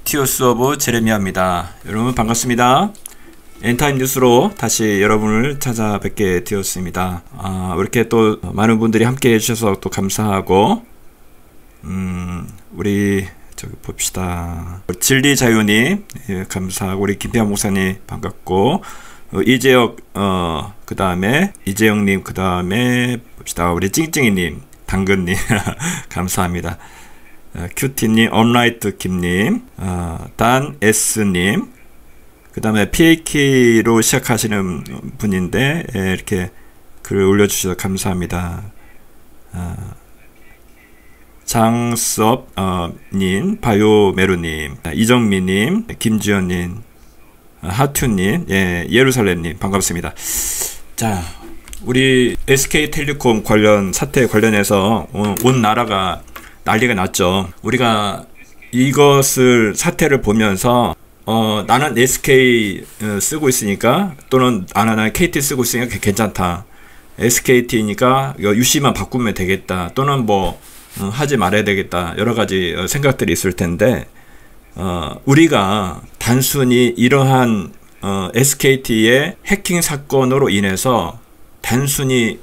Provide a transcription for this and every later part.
티오스 오브 제레미야입니다. 여러분 반갑습니다. 엔타임 뉴스로 다시 여러분을 찾아뵙게 되었습니다. 이렇게 또 많은 분들이 함께 해주셔서 또 감사하고, 우리 저기 봅시다. 진리자유님, 예, 감사하고, 우리 김태환 목사님 반갑고, 이재혁, 그 다음에 이재영님, 그 다음에 봅시다. 우리 찡찡이님, 당근님 감사합니다. 큐티님, 언라이트 김님, 단 S님, 그 다음에 PAK로 시작하시는 분인데, 예, 이렇게 글을 올려주셔서 감사합니다. 장섭 님, 바요메루님, 이정미님, 김지연님, 하튜님, 예, 예루살렘님 반갑습니다. 자, 우리 SK텔레콤 관련 사태 관련해서 온 나라가 난리가 났죠. 우리가 이것을 사태를 보면서 나는 SK 쓰고 있으니까, 또는 나는 KT 쓰고 있으니까 괜찮다. SKT니까 UC만 바꾸면 되겠다. 또는 뭐 하지 말아야 되겠다. 여러 가지 생각들이 있을 텐데, 우리가 단순히 이러한 SKT의 해킹 사건으로 인해서 단순히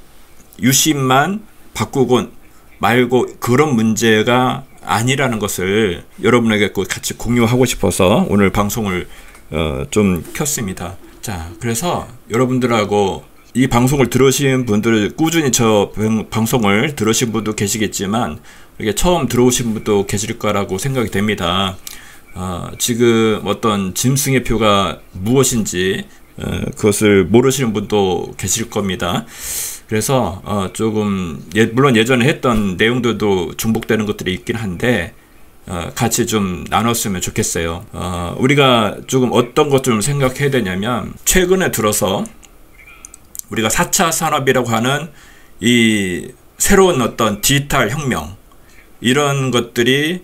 UC만 바꾸고 말고 그런 문제가 아니라는 것을 여러분에게 같이 공유하고 싶어서 오늘 방송을 좀 켰습니다. 자, 그래서 여러분들하고 이 방송을 들으신 분들, 꾸준히 저 방송을 들으신 분도 계시겠지만, 이렇게 처음 들어오신 분도 계실 거라고 생각이 됩니다. 지금 어떤 짐승의 표가 무엇인지 그것을 모르시는 분도 계실 겁니다. 그래서 조금 물론 예전에 했던 내용들도 중복되는 것들이 있긴 한데, 같이 좀 나눴으면 좋겠어요. 우리가 조금 어떤 것 좀 생각해야 되냐면, 최근에 들어서 우리가 4차 산업이라고 하는 이 새로운 어떤 디지털 혁명, 이런 것들이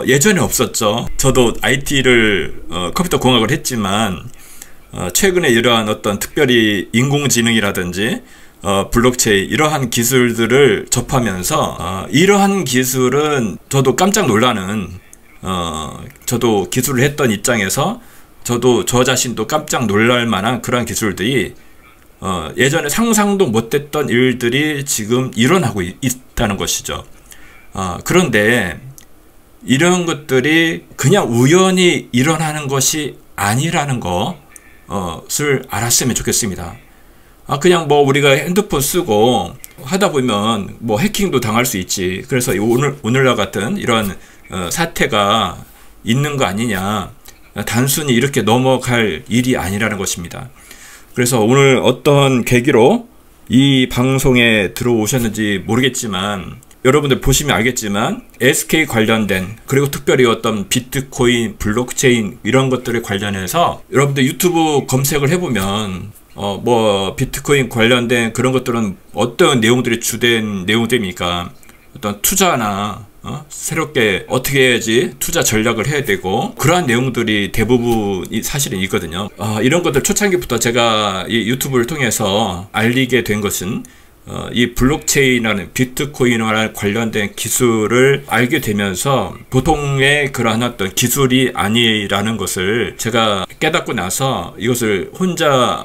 예전에 없었죠. 저도 IT를 컴퓨터 공학을 했지만, 최근에 이러한 어떤 특별히 인공지능이라든지 블록체인, 이러한 기술들을 접하면서 이러한 기술은 저도 깜짝 놀라는, 저도 기술을 했던 입장에서 저도 저 자신도 깜짝 놀랄 만한 그러한 기술들이 예전에 상상도 못했던 일들이 지금 일어나고 있다는 것이죠. 그런데 이런 것들이 그냥 우연히 일어나는 것이 아니라는 것을 알았으면 좋겠습니다. 그냥 뭐 우리가 핸드폰 쓰고 하다 보면 뭐 해킹도 당할 수 있지. 그래서 오늘날 같은 이런 사태가 있는 거 아니냐. 단순히 이렇게 넘어갈 일이 아니라는 것입니다. 그래서 오늘 어떤 계기로 이 방송에 들어오셨는지 모르겠지만, 여러분들 보시면 알겠지만 SK 관련된, 그리고 특별히 어떤 비트코인, 블록체인 이런 것들에 관련해서 여러분들 유튜브 검색을 해보면 뭐 비트코인 관련된 그런 것들은 어떤 내용들이 주된 내용들입니까? 어떤 투자나 새롭게 어떻게 해야지 투자 전략을 해야 되고, 그러한 내용들이 대부분이 사실은 있거든요. 이런 것들 초창기부터 제가 이 유튜브를 통해서 알리게 된 것은 이 블록체인이라는 비트코인과 관련된 기술을 알게 되면서 보통의 그러한 어떤 기술이 아니라는 것을 제가 깨닫고 나서, 이것을 혼자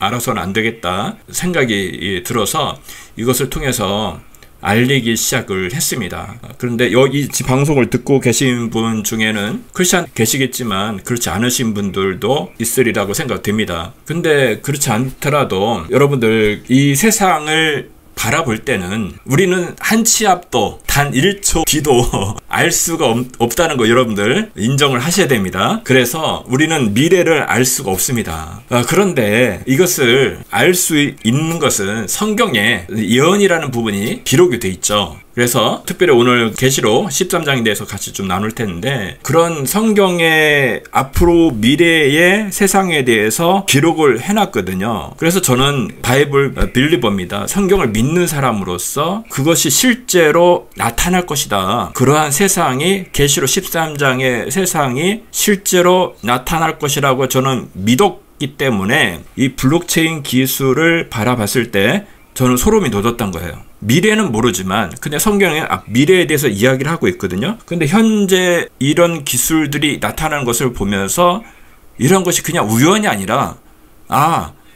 알아서는 안 되겠다 생각이 들어서 이것을 통해서 알리기 시작을 했습니다. 그런데 여기 방송을 듣고 계신 분 중에는 크리스찬 계시겠지만 그렇지 않으신 분들도 있으리라고 생각됩니다. 근데 그렇지 않더라도 여러분들 이 세상을 바라볼 때는 우리는 한 치 앞도 단 1초 뒤도 알 수가 없다는 거 여러분들 인정을 하셔야 됩니다. 그래서 우리는 미래를 알 수가 없습니다. 그런데 이것을 알 수 있는 것은 성경에 예언이라는 부분이 기록이 돼 있죠. 그래서 특별히 오늘 계시록 13장에 대해서 같이 좀 나눌 텐데, 그런 성경의 앞으로 미래의 세상에 대해서 기록을 해놨거든요. 그래서 저는 바이블 빌리버입니다. 성경을 믿는 사람으로서 그것이 실제로 나타날 것이다. 그러한 세상이, 계시록 13장의 세상이 실제로 나타날 것이라고 저는 믿었기 때문에 이 블록체인 기술을 바라봤을 때 저는 소름이 돋았던 거예요. 미래는 모르지만 근데 성경에 미래에 대해서 이야기를 하고 있거든요. 근데 현재 이런 기술들이 나타나는 것을 보면서 이런 것이 그냥 우연이 아니라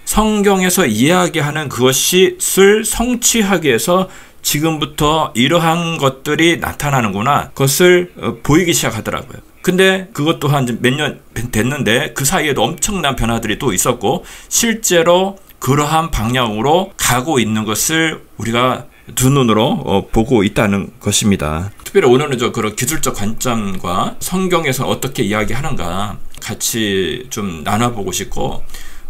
성경에서 이야기하는 그것을 성취하기 위해서 지금부터 이러한 것들이 나타나는구나. 그것을 보이기 시작하더라고요. 근데 그것 또한 몇 년 됐는데 그 사이에도 엄청난 변화들이 또 있었고 실제로 그러한 방향으로 가고 있는 것을 우리가 두 눈으로 보고 있다는 것입니다. 특별히 오늘은 그런 기술적 관점과 성경에서 어떻게 이야기하는가 같이 좀 나눠보고 싶고,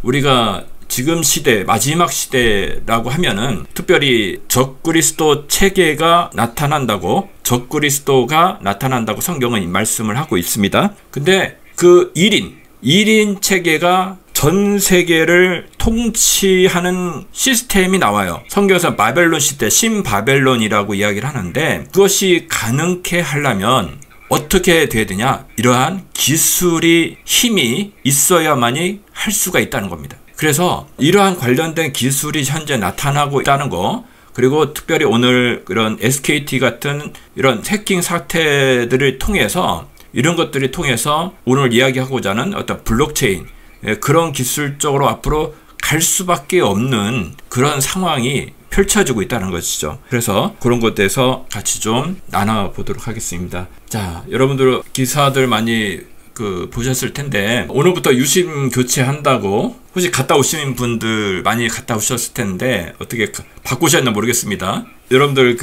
우리가 지금 시대, 마지막 시대라고 하면은 특별히 적그리스도 체계가 나타난다고, 적그리스도가 나타난다고 성경은 말씀을 하고 있습니다. 근데 그 1인 체계가 전 세계를 통치하는 시스템이 나와요. 성경에서 바벨론 시대, 신바벨론이라고 이야기를 하는데 그것이 가능케 하려면 어떻게 돼야 되냐? 이러한 기술이 힘이 있어야만이 할 수가 있다는 겁니다. 그래서 이러한 관련된 기술이 현재 나타나고 있다는 거, 그리고 특별히 오늘 그런 SKT 같은 이런 해킹 사태들을 통해서, 이런 것들이 통해서 오늘 이야기하고자 하는 어떤 블록체인, 그런 기술적으로 앞으로 갈 수밖에 없는 그런 상황이 펼쳐지고 있다는 것이죠. 그래서 그런 것에 대해서 같이 좀 나눠보도록 하겠습니다. 자, 여러분들 기사들 많이 보셨을 텐데 오늘부터 유심 교체한다고, 혹시 갔다 오신 분들 많이 갔다 오셨을 텐데 어떻게 바꾸셨나 모르겠습니다. 여러분들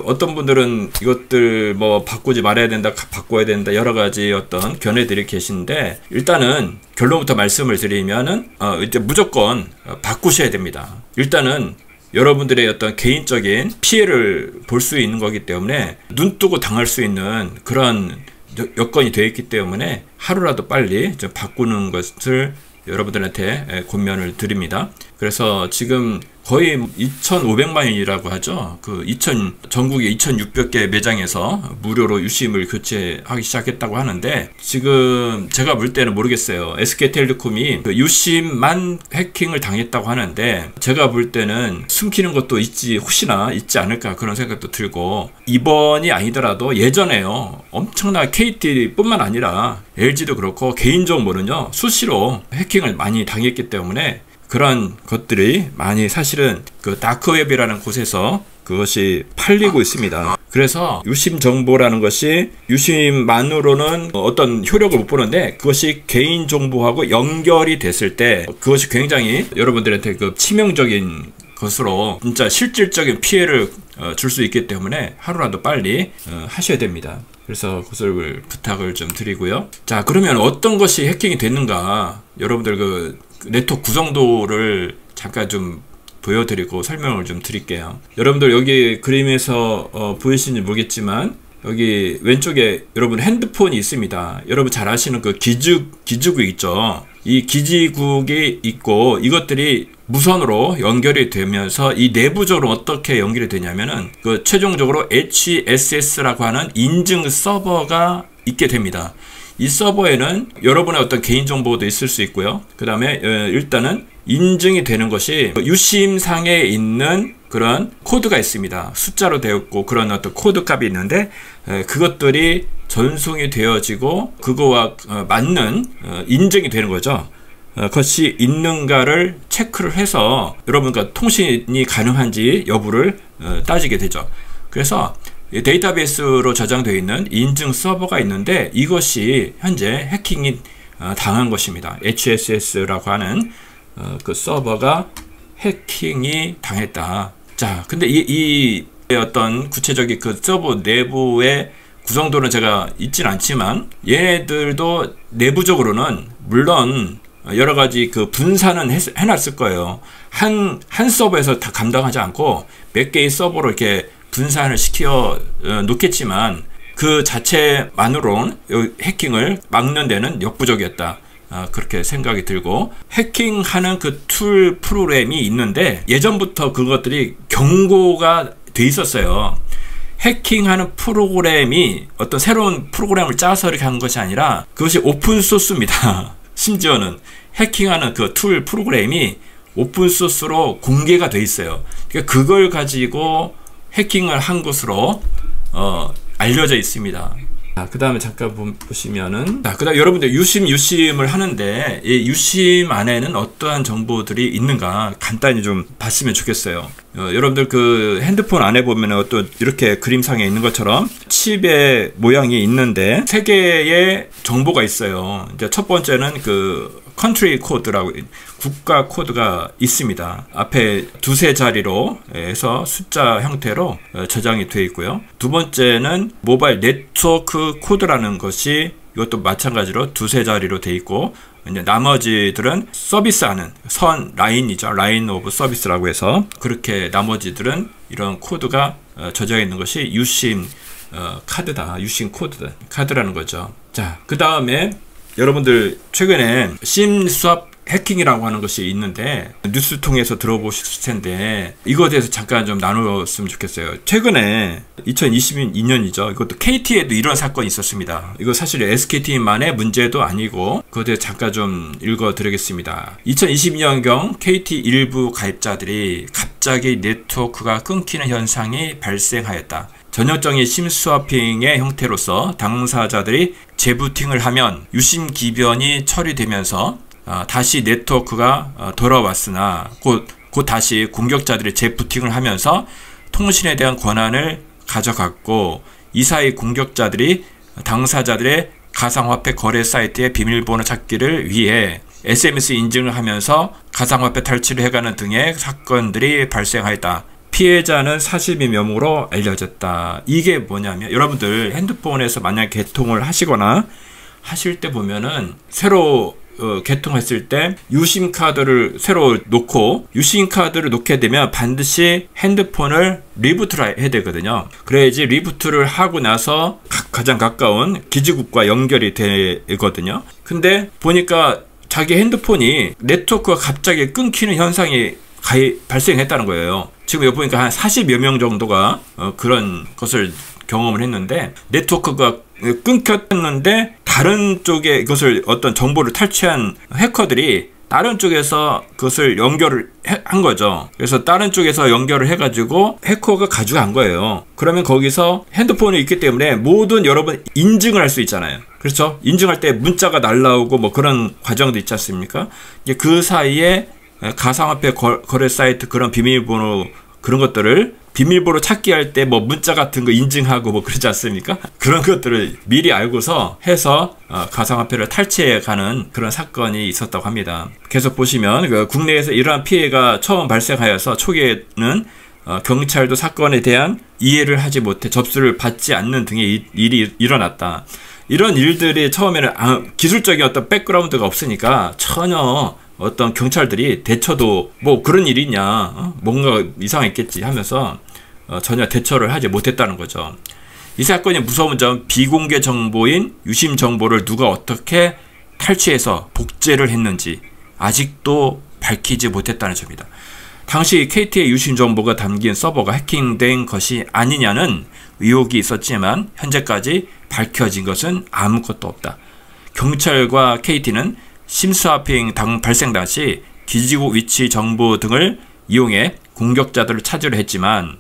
어떤 분들은 이것들 바꾸지 말아야 된다, 바꿔야 된다, 여러 가지 어떤 견해들이 계신데, 일단은 결론부터 말씀을 드리면은 이제 무조건 바꾸셔야 됩니다. 일단은 여러분들의 어떤 개인적인 피해를 볼 수 있는 거기 때문에 눈 뜨고 당할 수 있는 그런 여건이 되어 있기 때문에 하루라도 빨리 좀 바꾸는 것을 여러분들한테 권면을 드립니다. 그래서 지금 거의 2,500만이라고 하죠. 전국에 2,600개 매장에서 무료로 유심을 교체하기 시작했다고 하는데, 지금 제가 볼 때는 모르겠어요. SK텔레콤이 유심만 해킹을 당했다고 하는데, 제가 볼 때는 숨기는 것도 혹시나 있지 않을까 그런 생각도 들고, 이번이 아니더라도 예전에요. 엄청나 KT뿐만 아니라 LG도 그렇고 개인정보는요 수시로 해킹을 많이 당했기 때문에 그런 것들이 많이 사실은 다크웹이라는 곳에서 그것이 팔리고 있습니다. 그래서 유심 정보라는 것이 유심만으로는 어떤 효력을 못 보는데, 그것이 개인 정보하고 연결이 됐을 때 그것이 굉장히 여러분들한테 치명적인 것으로 진짜 실질적인 피해를 줄 수 있기 때문에 하루라도 빨리 하셔야 됩니다. 그래서 그것을 부탁을 좀 드리고요. 자, 그러면 어떤 것이 해킹이 됐는가, 여러분들 네트워크 구성도를 잠깐 좀 보여드리고 설명을 좀 드릴게요. 여러분들 여기 그림에서 보이시는지 모르겠지만 여기 왼쪽에 여러분 핸드폰이 있습니다. 여러분 잘 아시는 기지국 있죠. 이 기지국이 있고 이것들이 무선으로 연결이 되면서 이 내부적으로 어떻게 연결이 되냐면은 최종적으로 HSS라고 하는 인증 서버가 있게 됩니다. 이 서버에는 여러분의 어떤 개인정보도 있을 수 있고요. 그 다음에 일단은 인증이 되는 것이 유심상에 있는 그런 코드가 있습니다. 숫자로 되어 있고 그런 어떤 코드 값이 있는데 그것들이 전송이 되어지고 그거와 맞는 인증이 되는 거죠. 그것이 있는가를 체크를 해서 여러분과 통신이 가능한지 여부를 따지게 되죠. 그래서 데이터베이스로 저장되어 있는 인증 서버가 있는데 이것이 현재 해킹이 당한 것입니다. HSS라고 하는 그 서버가 해킹이 당했다. 자, 근데 이 어떤 구체적인 서버 내부의 구성도는 제가 있진 않지만 얘네들도 내부적으로는 물론 여러 가지 분산은 해놨을 거예요. 한 서버에서 다 감당하지 않고 몇 개의 서버로 이렇게 분산을 시켜 놓겠지만 그 자체만으로는 해킹을 막는 데는 역부족이었다. 그렇게 생각이 들고, 해킹하는 툴 프로그램이 있는데 예전부터 그것들이 경고가 돼 있었어요. 해킹하는 프로그램이 어떤 새로운 프로그램을 짜서 이렇게 하는 것이 아니라 그것이 오픈소스입니다. 심지어는 해킹하는 툴 프로그램이 오픈소스로 공개가 돼 있어요. 그러니까 그걸 가지고 해킹을 한 것으로 알려져 있습니다. 그 다음에 잠깐 보시면은, 그 다음 여러분들 유심을 하는데, 이 유심 안에는 어떠한 정보들이 있는가 간단히 좀 봤으면 좋겠어요. 여러분들 그 핸드폰 안에 보면은 어떤 이렇게 그림상에 있는 것처럼 칩의 모양이 있는데, 세 개의 정보가 있어요. 이제 첫 번째는 그 컨트리 코드라고 국가 코드가 있습니다. 앞에 두세 자리로 해서 숫자 형태로 저장이 되어 있고요. 두 번째는 모바일 네트워크 코드라는 것이 이것도 마찬가지로 두세 자리로 되어 있고, 이제 나머지들은 서비스하는 선 라인이죠. 라인 오브 서비스라고 해서 그렇게 나머지들은 이런 코드가 저장해 있는 것이 유심 카드다. 유심 카드라는 거죠. 자, 그 다음에 여러분들 최근에 심 스왑 해킹이라고 하는 것이 있는데 뉴스 통해서 들어보셨을 텐데 이거에 대해서 잠깐 좀 나누었으면 좋겠어요. 최근에 2022년이죠. 이것도 KT에도 이런 사건이 있었습니다. 이거 사실 SKT만의 문제도 아니고 그거에 대해서 잠깐 좀 읽어드리겠습니다. 2022년경 KT 일부 가입자들이 갑자기 네트워크가 끊기는 현상이 발생하였다. 전형적인 심스와핑의 형태로서 당사자들이 재부팅을 하면 유심 기변이 처리되면서 다시 네트워크가 돌아왔으나 곧 다시 공격자들이 재부팅을 하면서 통신에 대한 권한을 가져갔고, 이 사이 공격자들이 당사자들의 가상화폐 거래 사이트의 비밀번호 찾기를 위해 SMS 인증을 하면서 가상화폐 탈취를 해가는 등의 사건들이 발생하였다. 피해자는 42명으로 알려졌다. 이게 뭐냐면 여러분들 핸드폰에서 만약 개통을 하시거나 하실 때 보면은 새로 개통했을 때 유심 카드를 새로 놓고, 유심 카드를 놓게 되면 반드시 핸드폰을 리부트를 해야 되거든요. 그래야지 리부트를 하고 나서 가장 가까운 기지국과 연결이 되거든요. 근데 보니까 자기 핸드폰이 네트워크가 갑자기 끊기는 현상이 발생했다는 거예요. 지금 여기 보니까 한 40여 명 정도가 그런 것을 경험을 했는데, 네트워크가 끊겼는데 다른 쪽에 이것을 어떤 정보를 탈취한 해커들이 다른 쪽에서 그것을 연결을 한 거죠. 그래서 다른 쪽에서 연결을 해가지고 해커가 가져간 거예요. 그러면 거기서 핸드폰이 있기 때문에 모든 여러분 인증을 할 수 있잖아요. 그렇죠? 인증할 때 문자가 날라오고 뭐 그런 과정도 있지 않습니까? 이제 그 사이에 가상화폐 거래 사이트 그런 비밀번호 그런 것들을 비밀번호 찾기 할 때 뭐 문자 같은 거 인증하고 뭐 그러지 않습니까? 그런 것들을 미리 알고서 해서 가상화폐를 탈취해가는 그런 사건이 있었다고 합니다. 계속 보시면 그 국내에서 이러한 피해가 처음 발생하여서 초기에는 경찰도 사건에 대한 이해를 하지 못해 접수를 받지 않는 등의 일이 일어났다. 이런 일들이 처음에는 기술적인 어떤 백그라운드가 없으니까 전혀 어떤 경찰들이 대처도 뭐 그런 일이 있냐, 뭔가 이상했겠지 하면서 전혀 대처를 하지 못했다는 거죠. 이 사건의 무서운 점, 비공개 정보인 유심 정보를 누가 어떻게 탈취해서 복제를 했는지 아직도 밝히지 못했다는 점이다. 당시 KT의 유심 정보가 담긴 서버가 해킹된 것이 아니냐는 의혹이 있었지만 현재까지 밝혀진 것은 아무것도 없다. 경찰과 KT는 심스와핑 발생 당시 기지국 위치 정보 등을 이용해 공격자들을 찾으려 했지만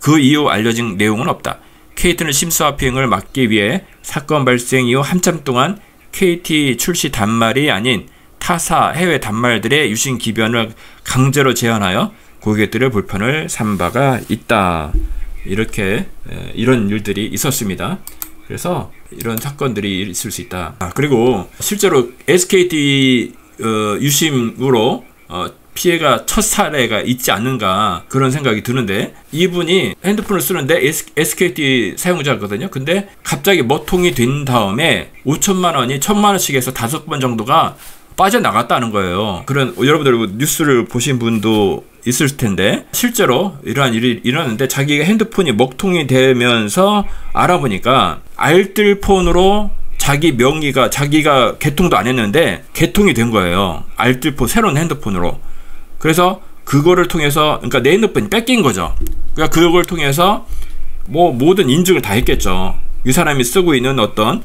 그 이후 알려진 내용은 없다. KT는 심스와핑을 막기 위해 사건 발생 이후 한참 동안 KT 출시 단말이 아닌 타사 해외 단말들의 유심 기변을 강제로 제한하여 고객들의 불편을 산 바가 있다. 이렇게 이런 일들이 있었습니다. 그래서 이런 사건들이 있을 수 있다. 그리고 실제로 SKT 유심으로 피해가 첫 사례가 있지 않는가 그런 생각이 드는데, 이분이 핸드폰을 쓰는데 SKT 사용자거든요. 근데 갑자기 머통이 된 다음에 5천만 원이 1,000만 원씩 해서 5번 정도가 빠져나갔다는 거예요. 그런 여러분들 뉴스를 보신 분도 있을 텐데 실제로 이러한 일이 일어났는데, 자기가 핸드폰이 먹통이 되면서 알아보니까 알뜰폰으로 자기 명의가, 자기가 개통도 안 했는데 개통이 된 거예요. 알뜰폰 새로운 핸드폰으로. 그래서 그거를 통해서, 그러니까 내 핸드폰이 뺏긴 거죠. 그러니까 그걸 통해서 뭐 모든 인증을 다 했겠죠. 이 사람이 쓰고 있는 어떤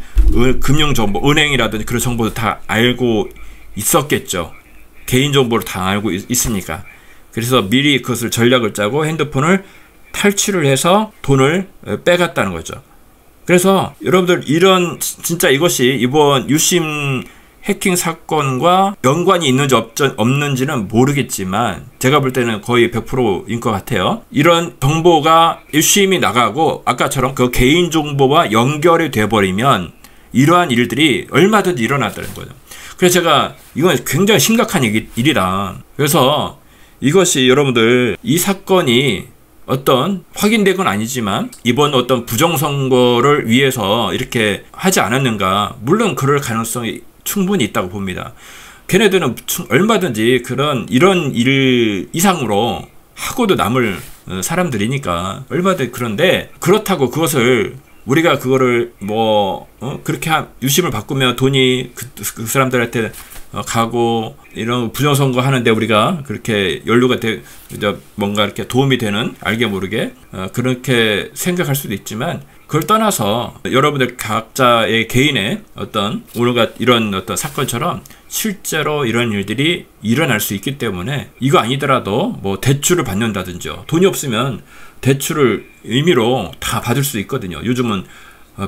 금융정보, 은행이라든지 그런 정보도 다 알고 있었겠죠. 개인정보를 다 알고 있으니까. 그래서 미리 그것을 전략을 짜고 핸드폰을 탈취를 해서 돈을 빼갔다는 거죠. 그래서 여러분들 이런 진짜 이것이 이번 유심 해킹 사건과 연관이 있는지 없는지는 모르겠지만 제가 볼 때는 거의 100%인 것 같아요. 이런 정보가 유심히 나가고 아까처럼 그 개인정보와 연결이 돼버리면 이러한 일들이 얼마든지 일어났다는 거죠. 그래서 제가 이건 굉장히 심각한 일이다. 그래서 이것이 여러분들 이 사건이 어떤 확인된 건 아니지만 이번 어떤 부정선거를 위해서 이렇게 하지 않았는가. 물론 그럴 가능성이 충분히 있다고 봅니다. 걔네들은 얼마든지 이런 일 이상으로 하고도 남을 사람들이니까 얼마든지. 그런데 그렇다고 그것을 우리가 그거를 그렇게 유심을 바꾸면 돈이 그 사람들한테 가고 이런 부정선거 하는데 우리가 그렇게 연루가 뭔가 이렇게 도움이 되는 알게 모르게 그렇게 생각할 수도 있지만 그걸 떠나서 여러분들 각자의 개인의 어떤 오늘과 이런 어떤 사건처럼 실제로 이런 일들이 일어날 수 있기 때문에 이거 아니더라도 뭐 대출을 받는다든지 돈이 없으면 대출을 의미로 다 받을 수 있거든요. 요즘은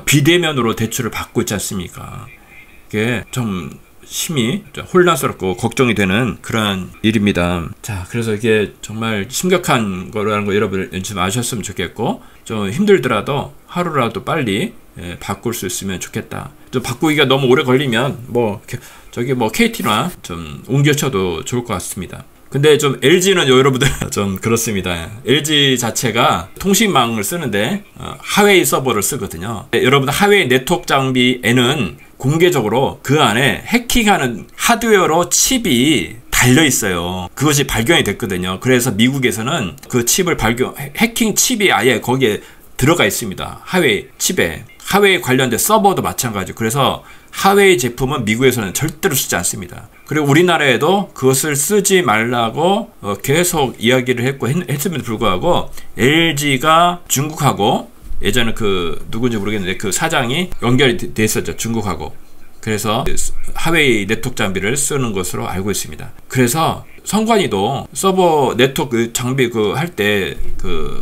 비대면으로 대출을 받고 있지 않습니까? 이게 좀 심히 혼란스럽고 걱정이 되는 그런 일입니다. 자, 그래서 이게 정말 심각한 거라는 거 여러분 좀 아셨으면 좋겠고 좀 힘들더라도 하루라도 빨리 바꿀 수 있으면 좋겠다. 좀 바꾸기가 너무 오래 걸리면 KT나 좀 옮겨쳐도 좋을 것 같습니다. 근데 좀 LG는 여러분들 좀 그렇습니다. LG 자체가 통신망을 쓰는데 하웨이 서버를 쓰거든요. 여러분들 하웨이 네트워크 장비에는 공개적으로 그 안에 해킹하는 하드웨어로 칩이 달려 있어요. 그것이 발견이 됐거든요. 그래서 미국에서는 그 칩을 해킹 칩이 아예 거기에 들어가 있습니다. 하웨이 칩에. 하웨이 관련된 서버도 마찬가지고. 그래서 하웨이 제품은 미국에서는 절대로 쓰지 않습니다. 그리고 우리나라에도 그것을 쓰지 말라고 계속 이야기를 했음에도 불구하고 LG가 중국하고 예전에 누군지 모르겠는데 그 사장이 연결이 돼 있었죠. 중국하고. 그래서 하웨이 네트워크 장비를 쓰는 것으로 알고 있습니다. 그래서 선관위도 서버 네트워크 장비 할 때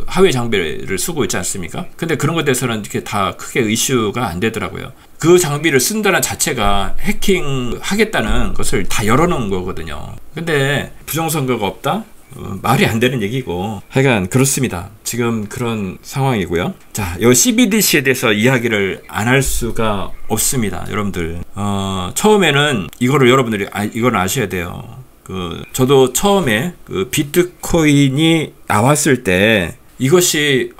하웨이 장비를 쓰고 있지 않습니까? 근데 그런 것에 대해서는 이렇게 다 크게 이슈가 안 되더라고요. 그 장비를 쓴다는 자체가 해킹 하겠다는 것을 다 열어놓은 거거든요. 근데 부정선거가 없다? 말이 안 되는 얘기고 하여간 그렇습니다. 지금 그런 상황이고요. 자, 이 CBDC에 대해서 이야기를 안 할 수가 없습니다. 여러분들 처음에는 이거를 여러분들이 이걸 아셔야 돼요. 저도 처음에 비트코인이 나왔을 때 이것이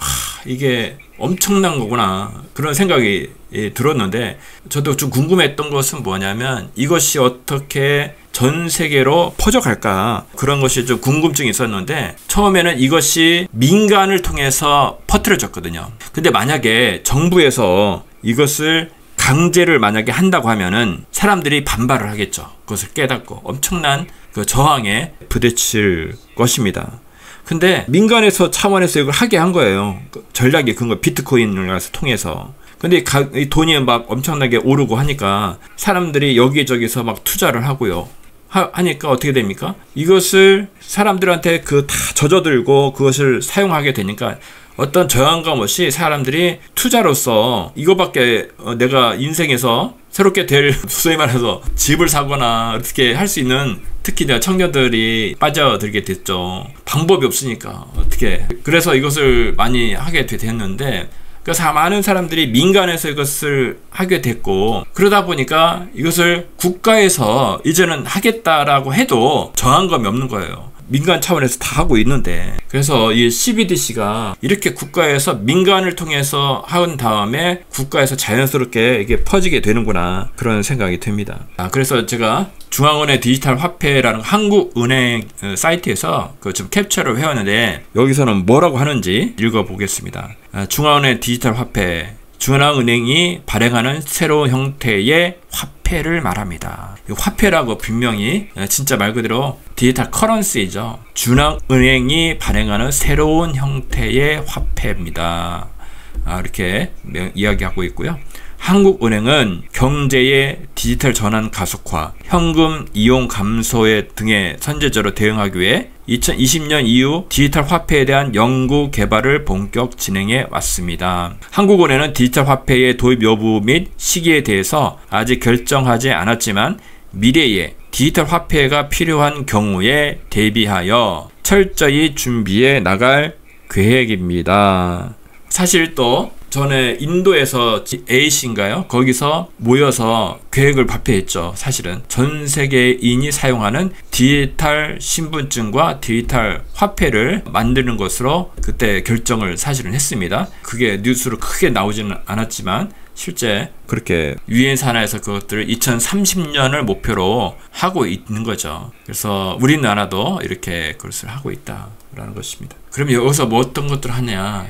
이게 엄청난 거구나 그런 생각이 들었는데 저도 좀 궁금했던 것은 뭐냐면 이것이 어떻게 전 세계로 퍼져갈까 그런 것이 좀 궁금증이 있었는데 처음에는 이것이 민간을 통해서 퍼뜨려졌거든요. 근데 만약에 정부에서 이것을 강제를 만약에 한다고 하면은 사람들이 반발을 하겠죠. 그것을 깨닫고 엄청난 저항에 부딪힐 것입니다. 근데 민간에서 차원에서 이걸 하게 한 거예요. 전략이 그런 거 비트코인을 통해서. 근데 이 돈이 막 엄청나게 오르고 하니까 사람들이 여기저기서 막 투자를 하고요. 하니까 어떻게 됩니까? 이것을 사람들한테 다 젖어들고 그것을 사용하게 되니까 어떤 저항감 없이 사람들이 투자로서 이거밖에 내가 인생에서 새롭게 소위 말해서 집을 사거나 어떻게 할 수 있는 특히 청년들이 빠져들게 됐죠. 방법이 없으니까 어떻게. 그래서 이것을 많이 하게 됐는데 그래서 많은 사람들이 민간에서 이것을 하게 됐고 그러다 보니까 이것을 국가에서 이제는 하겠다라고 해도 저항감이 없는 거예요. 민간 차원에서 다 하고 있는데. 그래서 이 CBDC가 이렇게 국가에서 민간을 통해서 한 다음에 국가에서 자연스럽게 이게 퍼지게 되는구나 그런 생각이 듭니다. 그래서 제가 중앙은행 디지털 화폐라는 한국은행 사이트에서 좀 캡처를 해왔는데 여기서는 뭐라고 하는지 읽어보겠습니다. 중앙은행 디지털 화폐, 중앙은행이 발행하는 새로운 형태의 화폐를 말합니다. 이 화폐라고 분명히 진짜 말 그대로 디지털 커런시죠. 중앙은행이 발행하는 새로운 형태의 화폐입니다. 이렇게 이야기하고 있고요. 한국은행은 경제의 디지털 전환 가속화, 현금 이용 감소 등에 선제적으로 대응하기 위해 2020년 이후 디지털 화폐에 대한 연구 개발을 본격 진행해 왔습니다. 한국은행은 디지털 화폐의 도입 여부 및 시기에 대해서 아직 결정하지 않았지만 미래에 디지털 화폐가 필요한 경우에 대비하여 철저히 준비해 나갈 계획입니다. 사실 또 전에 인도에서 AC인가요? 거기서 모여서 계획을 발표했죠. 사실은 전 세계인이 사용하는 디지털 신분증과 디지털 화폐를 만드는 것으로 그때 결정을 사실은 했습니다. 그게 뉴스로 크게 나오지는 않았지만 실제 그렇게 유엔 산하에서 그것들을 2030년을 목표로 하고 있는 거죠. 그래서 우리나라도 이렇게 그것을 하고 있다라는 것입니다. 그럼 여기서 뭐 어떤 것들을 하냐?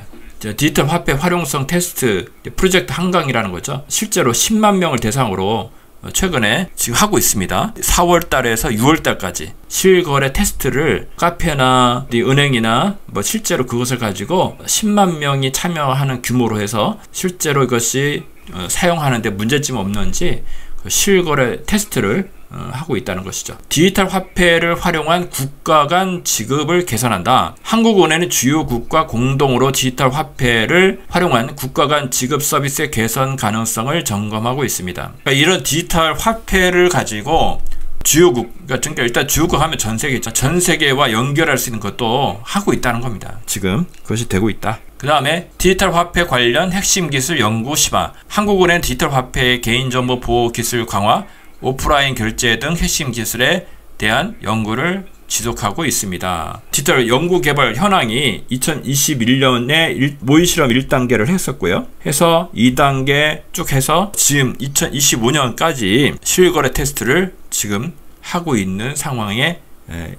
디지털 화폐 활용성 테스트 프로젝트 한강이라는 거죠. 실제로 10만 명을 대상으로 최근에 지금 하고 있습니다. 4월 달에서 6월 달까지 실거래 테스트를 카페나 은행이나 뭐 실제로 그것을 가지고 10만 명이 참여하는 규모로 해서 실제로 이것이 사용하는데 문제점 없는지 실거래 테스트를 하고 있다는 것이죠. 디지털 화폐를 활용한 국가 간 지급을 개선한다. 한국은행은 주요국과 공동으로 디지털 화폐를 활용한 국가 간 지급 서비스의 개선 가능성을 점검하고 있습니다. 그러니까 이런 디지털 화폐를 가지고 주요국, 그러니까 일단 주요국 하면 전 세계 있죠. 전 세계와 연결할 수 있는 것도 하고 있다는 겁니다. 지금 그것이 되고 있다. 그 다음에 디지털 화폐 관련 핵심 기술 연구 심화. 한국은행 디지털 화폐의 개인정보 보호 기술 강화, 오프라인 결제 등 핵심 기술에 대한 연구를 지속하고 있습니다. 디지털 연구 개발 현황이 2021년에 모의 실험 1단계를 했었고요. 해서 2단계 쭉 해서 지금 2025년까지 실거래 테스트를 지금 하고 있는 상황에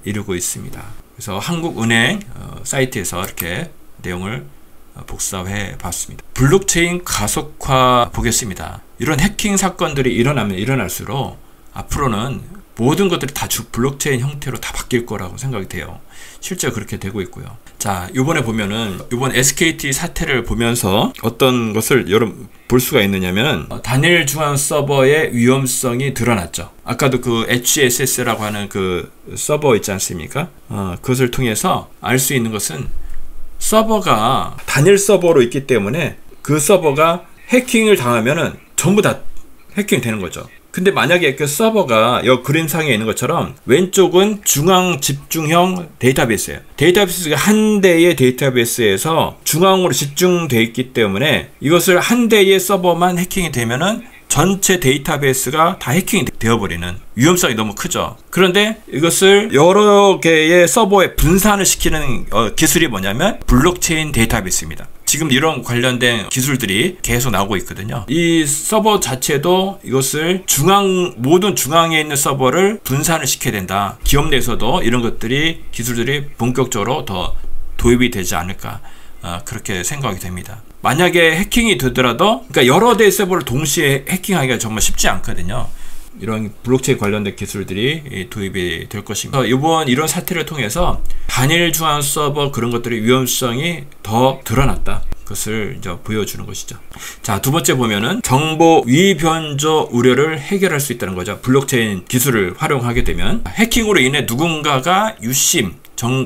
이르고 있습니다. 그래서 한국은행 사이트에서 이렇게 내용을 복사해 봤습니다. 블록체인 가속화 보겠습니다. 이런 해킹 사건들이 일어나면 일어날수록 앞으로는 모든 것들이 다 블록체인 형태로 다 바뀔 거라고 생각이 돼요. 실제 그렇게 되고 있고요. 자, 요번에 보면은 이번 SKT 사태를 보면서 어떤 것을 여러분 볼 수가 있느냐면 단일 중앙 서버의 위험성이 드러났죠. 아까도 그 HSS라고 하는 그 서버 있지 않습니까? 그것을 통해서 알 수 있는 것은 서버가 단일 서버로 있기 때문에 그 서버가 해킹을 당하면은 전부 다 해킹이 되는 거죠. 근데 만약에 그 서버가 이 그림상에 있는 것처럼 왼쪽은 중앙 집중형 데이터베이스예요. 데이터베이스가 한 대의 데이터베이스에서 중앙으로 집중되어 있기 때문에 이것을 한 대의 서버만 해킹이 되면은 전체 데이터베이스가 다 해킹이 되어버리는 위험성이 너무 크죠. 그런데 이것을 여러 개의 서버에 분산을 시키는 기술이 뭐냐면 블록체인 데이터베이스입니다. 지금 이런 관련된 기술들이 계속 나오고 있거든요. 이 서버 자체도 이것을 모든 중앙에 있는 서버를 분산을 시켜야 된다. 기업 내에서도 이런 기술들이 본격적으로 더 도입이 되지 않을까. 그렇게 생각이 됩니다. 만약에 해킹이 되더라도 그러니까 여러 대의 서버를 동시에 해킹하기가 정말 쉽지 않거든요. 이런 블록체인 관련된 기술들이 도입이 될 것입니다. 이번 이런 사태를 통해서 단일 중앙 서버 그런 것들의 위험성이 더 드러났다. 그것을 이제 보여주는 것이죠. 자, 두 번째 보면은 정보 위변조 우려를 해결할 수 있다는 거죠. 블록체인 기술을 활용하게 되면 해킹으로 인해 누군가가 유심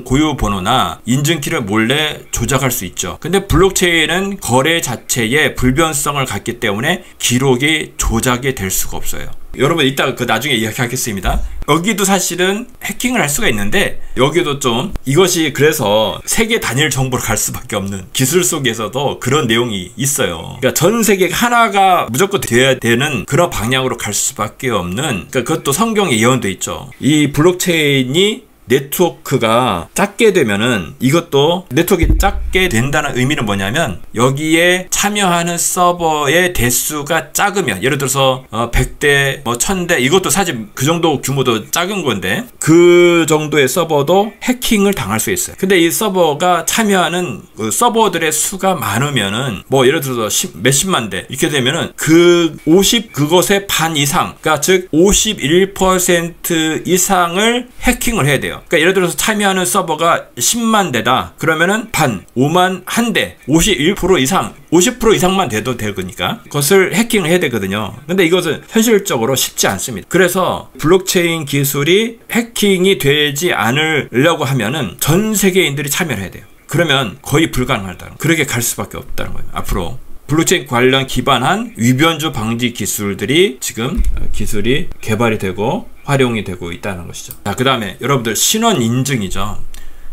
고유 번호나 인증키를 몰래 조작할 수 있죠. 근데 블록체인은 거래 자체에 불변성을 갖기 때문에 기록이 조작이 될 수가 없어요. 여러분 이따 나중에 이야기하겠습니다. 여기도 사실은 해킹을 할 수가 있는데 여기도 좀 이것이 그래서 세계 단일 정보로 갈 수밖에 없는 기술 속에서도 그런 내용이 있어요. 그러니까 전 세계 하나가 무조건 돼야 되는 그런 방향으로 갈 수밖에 없는, 그러니까 그것도 성경에 예언돼 있죠. 이 블록체인이 네트워크가 작게 되면은 이것도 네트워크가 작게 된다는 의미는 뭐냐면 여기에 참여하는 서버의 대수가 작으면 예를 들어서 100대 1000대 이것도 사실 그 정도 규모도 작은 건데 그 정도의 서버도 해킹을 당할 수 있어요. 근데 이 서버가 참여하는 그 서버들의 수가 많으면은 뭐 예를 들어서 몇십만 대 이렇게 되면은 그것의 반 이상, 그러니까 즉 51% 이상을 해킹을 해야 돼요. 돼요. 그러니까 예를 들어서 참여하는 서버가 10만 대다. 그러면은 반, 5만 1대, 51% 이상, 50% 이상만 돼도 되니까 그것을 해킹을 해야 되거든요. 근데 이것은 현실적으로 쉽지 않습니다. 그래서 블록체인 기술이 해킹이 되지 않으려고 하면은 전 세계인들이 참여를 해야 돼요. 그러면 거의 불가능하다는, 그렇게 갈 수밖에 없다는 거예요. 앞으로 블록체인 관련 기반한 위변조 방지 기술들이 지금 기술이 개발이 되고 활용이 되고 있다는 것이죠. 자, 그 다음에 여러분들 신원 인증이죠.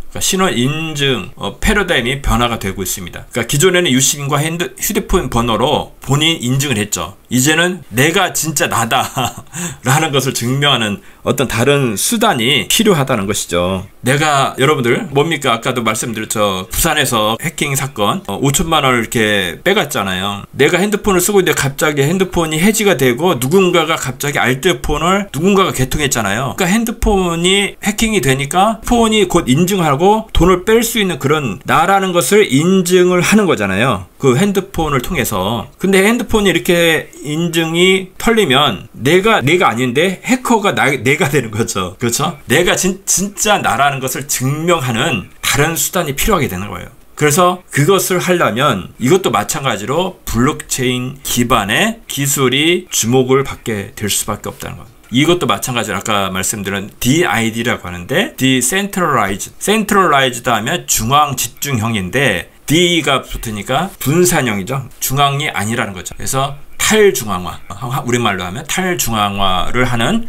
그러니까 신원 인증 패러다임이 변화가 되고 있습니다. 그러니까 기존에는 유심과 휴대폰 번호로 본인 인증을 했죠. 이제는 내가 진짜 나다 라는 것을 증명하는 어떤 다른 수단이 필요하다는 것이죠. 내가, 여러분들 뭡니까? 아까도 말씀드렸죠. 부산에서 해킹 사건 5천만 원을 이렇게 빼갔잖아요. 내가 핸드폰을 쓰고 있는데 갑자기 핸드폰이 해지가 되고 누군가가 갑자기 알뜰폰을 누군가가 개통했잖아요. 그러니까 핸드폰이 해킹이 되니까 폰이 곧 인증하고 돈을 뺄 수 있는 그런 나라는 것을 인증을 하는 거잖아요. 그 핸드폰을 통해서. 근데 핸드폰이 이렇게 인증이 털리면 내가 아닌데 해커가 내가 되는 거죠. 그렇죠? 내가 진짜 나라는 것을 증명하는 다른 수단이 필요하게 되는 거예요. 그래서 그것을 하려면 이것도 마찬가지로 블록체인 기반의 기술이 주목을 받게 될 수밖에 없다는 겁니다. 이것도 마찬가지로 아까 말씀드린 DID라고 하는데 Decentralized, Centralized 하면 중앙 집중형인데 D가 붙으니까 분산형이죠. 중앙이 아니라는 거죠. 그래서 탈중앙화, 우리말로 하면 탈중앙화를 하는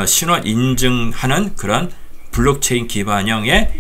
신원 인증하는 그런 블록체인 기반형의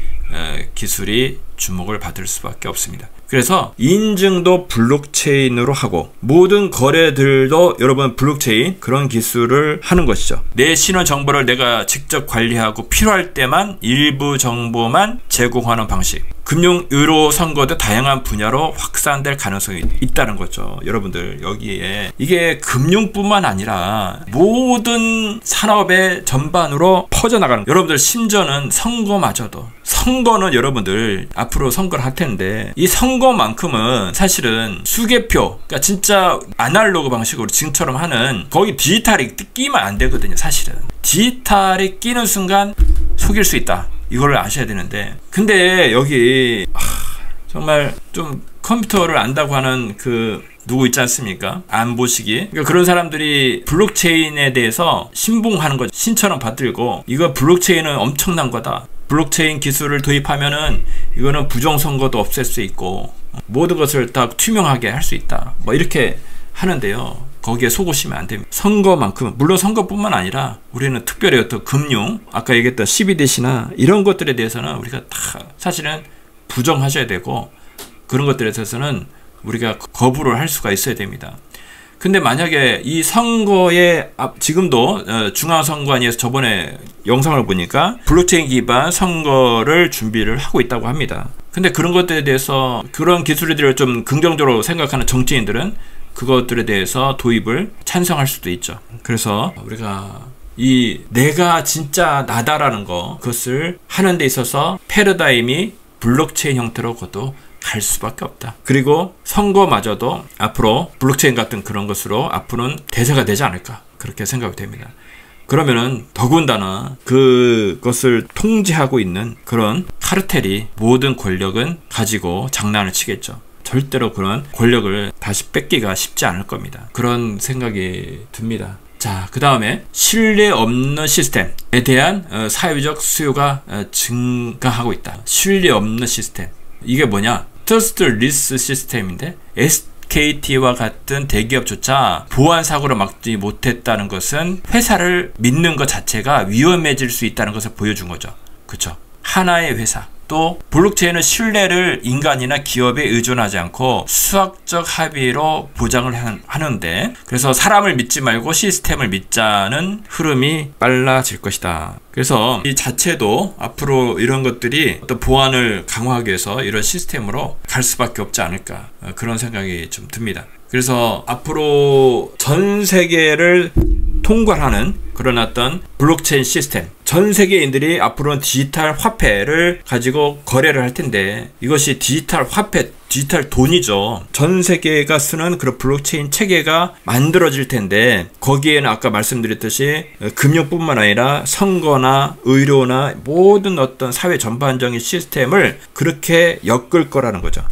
기술이 주목을 받을 수밖에 없습니다. 그래서 인증도 블록체인으로 하고 모든 거래들도 여러분 블록체인 그런 기술을 하는 것이죠. 내 신원 정보를 내가 직접 관리하고 필요할 때만 일부 정보만 제공하는 방식. 금융, 의료, 선거 등 다양한 분야로 확산될 가능성이 있다는 거죠. 여러분들 여기에 이게 금융뿐만 아니라 모든 산업의 전반으로 퍼져나가는, 여러분들 심지어는 선거마저도, 선거는 여러분들 앞으로 선거를 할 텐데 이 선거만큼은 사실은 수개표, 그러니까 진짜 아날로그 방식으로 지금처럼 하는, 거기 디지털이 끼면 안 되거든요. 사실은 디지털이 끼는 순간 속일 수 있다, 이걸 아셔야 되는데, 근데 여기 정말 좀 컴퓨터를 안다고 하는 그 누구 있지 않습니까? 안 보시기. 그러니까 그런 사람들이 블록체인에 대해서 신봉하는 거죠. 신처럼 받들고 이거 블록체인은 엄청난 거다, 블록체인 기술을 도입하면은 이거는 부정선거도 없앨 수 있고 모든 것을 다 투명하게 할 수 있다, 뭐 이렇게 하는데요. 거기에 속으시면 안 됩니다. 선거만큼, 물론 선거뿐만 아니라 우리는 특별히 어떤 금융, 아까 얘기했던 CBDC나 이런 것들에 대해서는 우리가 다 사실은 부정하셔야 되고 그런 것들에 대해서는 우리가 거부를 할 수가 있어야 됩니다. 근데 만약에 이 선거에 지금도 중앙선관위에서 저번에 영상을 보니까 블록체인 기반 선거를 준비를 하고 있다고 합니다. 근데 그런 것들에 대해서, 그런 기술들을 좀 긍정적으로 생각하는 정치인들은 그것들에 대해서 도입을 찬성할 수도 있죠. 그래서 우리가 이 내가 진짜 나다라는 거, 그것을 하는 데 있어서 패러다임이 블록체인 형태로 그것도 갈 수밖에 없다. 그리고 선거마저도 앞으로 블록체인 같은 그런 것으로 앞으로는 대세가 되지 않을까, 그렇게 생각이 됩니다. 그러면은 더군다나 그것을 통제하고 있는 그런 카르텔이 모든 권력은 가지고 장난을 치겠죠. 절대로 그런 권력을 다시 뺏기가 쉽지 않을 겁니다. 그런 생각이 듭니다. 자, 그 다음에 신뢰 없는 시스템에 대한 사회적 수요가 증가하고 있다. 신뢰 없는 시스템, 이게 뭐냐? 트러스트리스 시스템인데 SKT와 같은 대기업조차 보안 사고를 막지 못했다는 것은 회사를 믿는 것 자체가 위험해질 수 있다는 것을 보여준 거죠. 그렇죠? 하나의 회사. 또 블록체인은 신뢰를 인간이나 기업에 의존하지 않고 수학적 합의로 보장을 하는데, 그래서 사람을 믿지 말고 시스템을 믿자는 흐름이 빨라질 것이다. 그래서 이 자체도 앞으로 이런 것들이 또 보안을 강화하기 위해서 이런 시스템으로 갈 수밖에 없지 않을까, 그런 생각이 좀 듭니다. 그래서 앞으로 전 세계를 통괄하는 그런 어떤 블록체인 시스템, 전 세계인들이 앞으로는 디지털 화폐를 가지고 거래를 할 텐데 이것이 디지털 화폐 디지털 돈이죠. 전 세계가 쓰는 그런 블록체인 체계가 만들어질 텐데 거기에는 아까 말씀드렸듯이 금융뿐만 아니라 선거나 의료나 모든 어떤 사회 전반적인 시스템을 그렇게 엮을 거라는 거죠.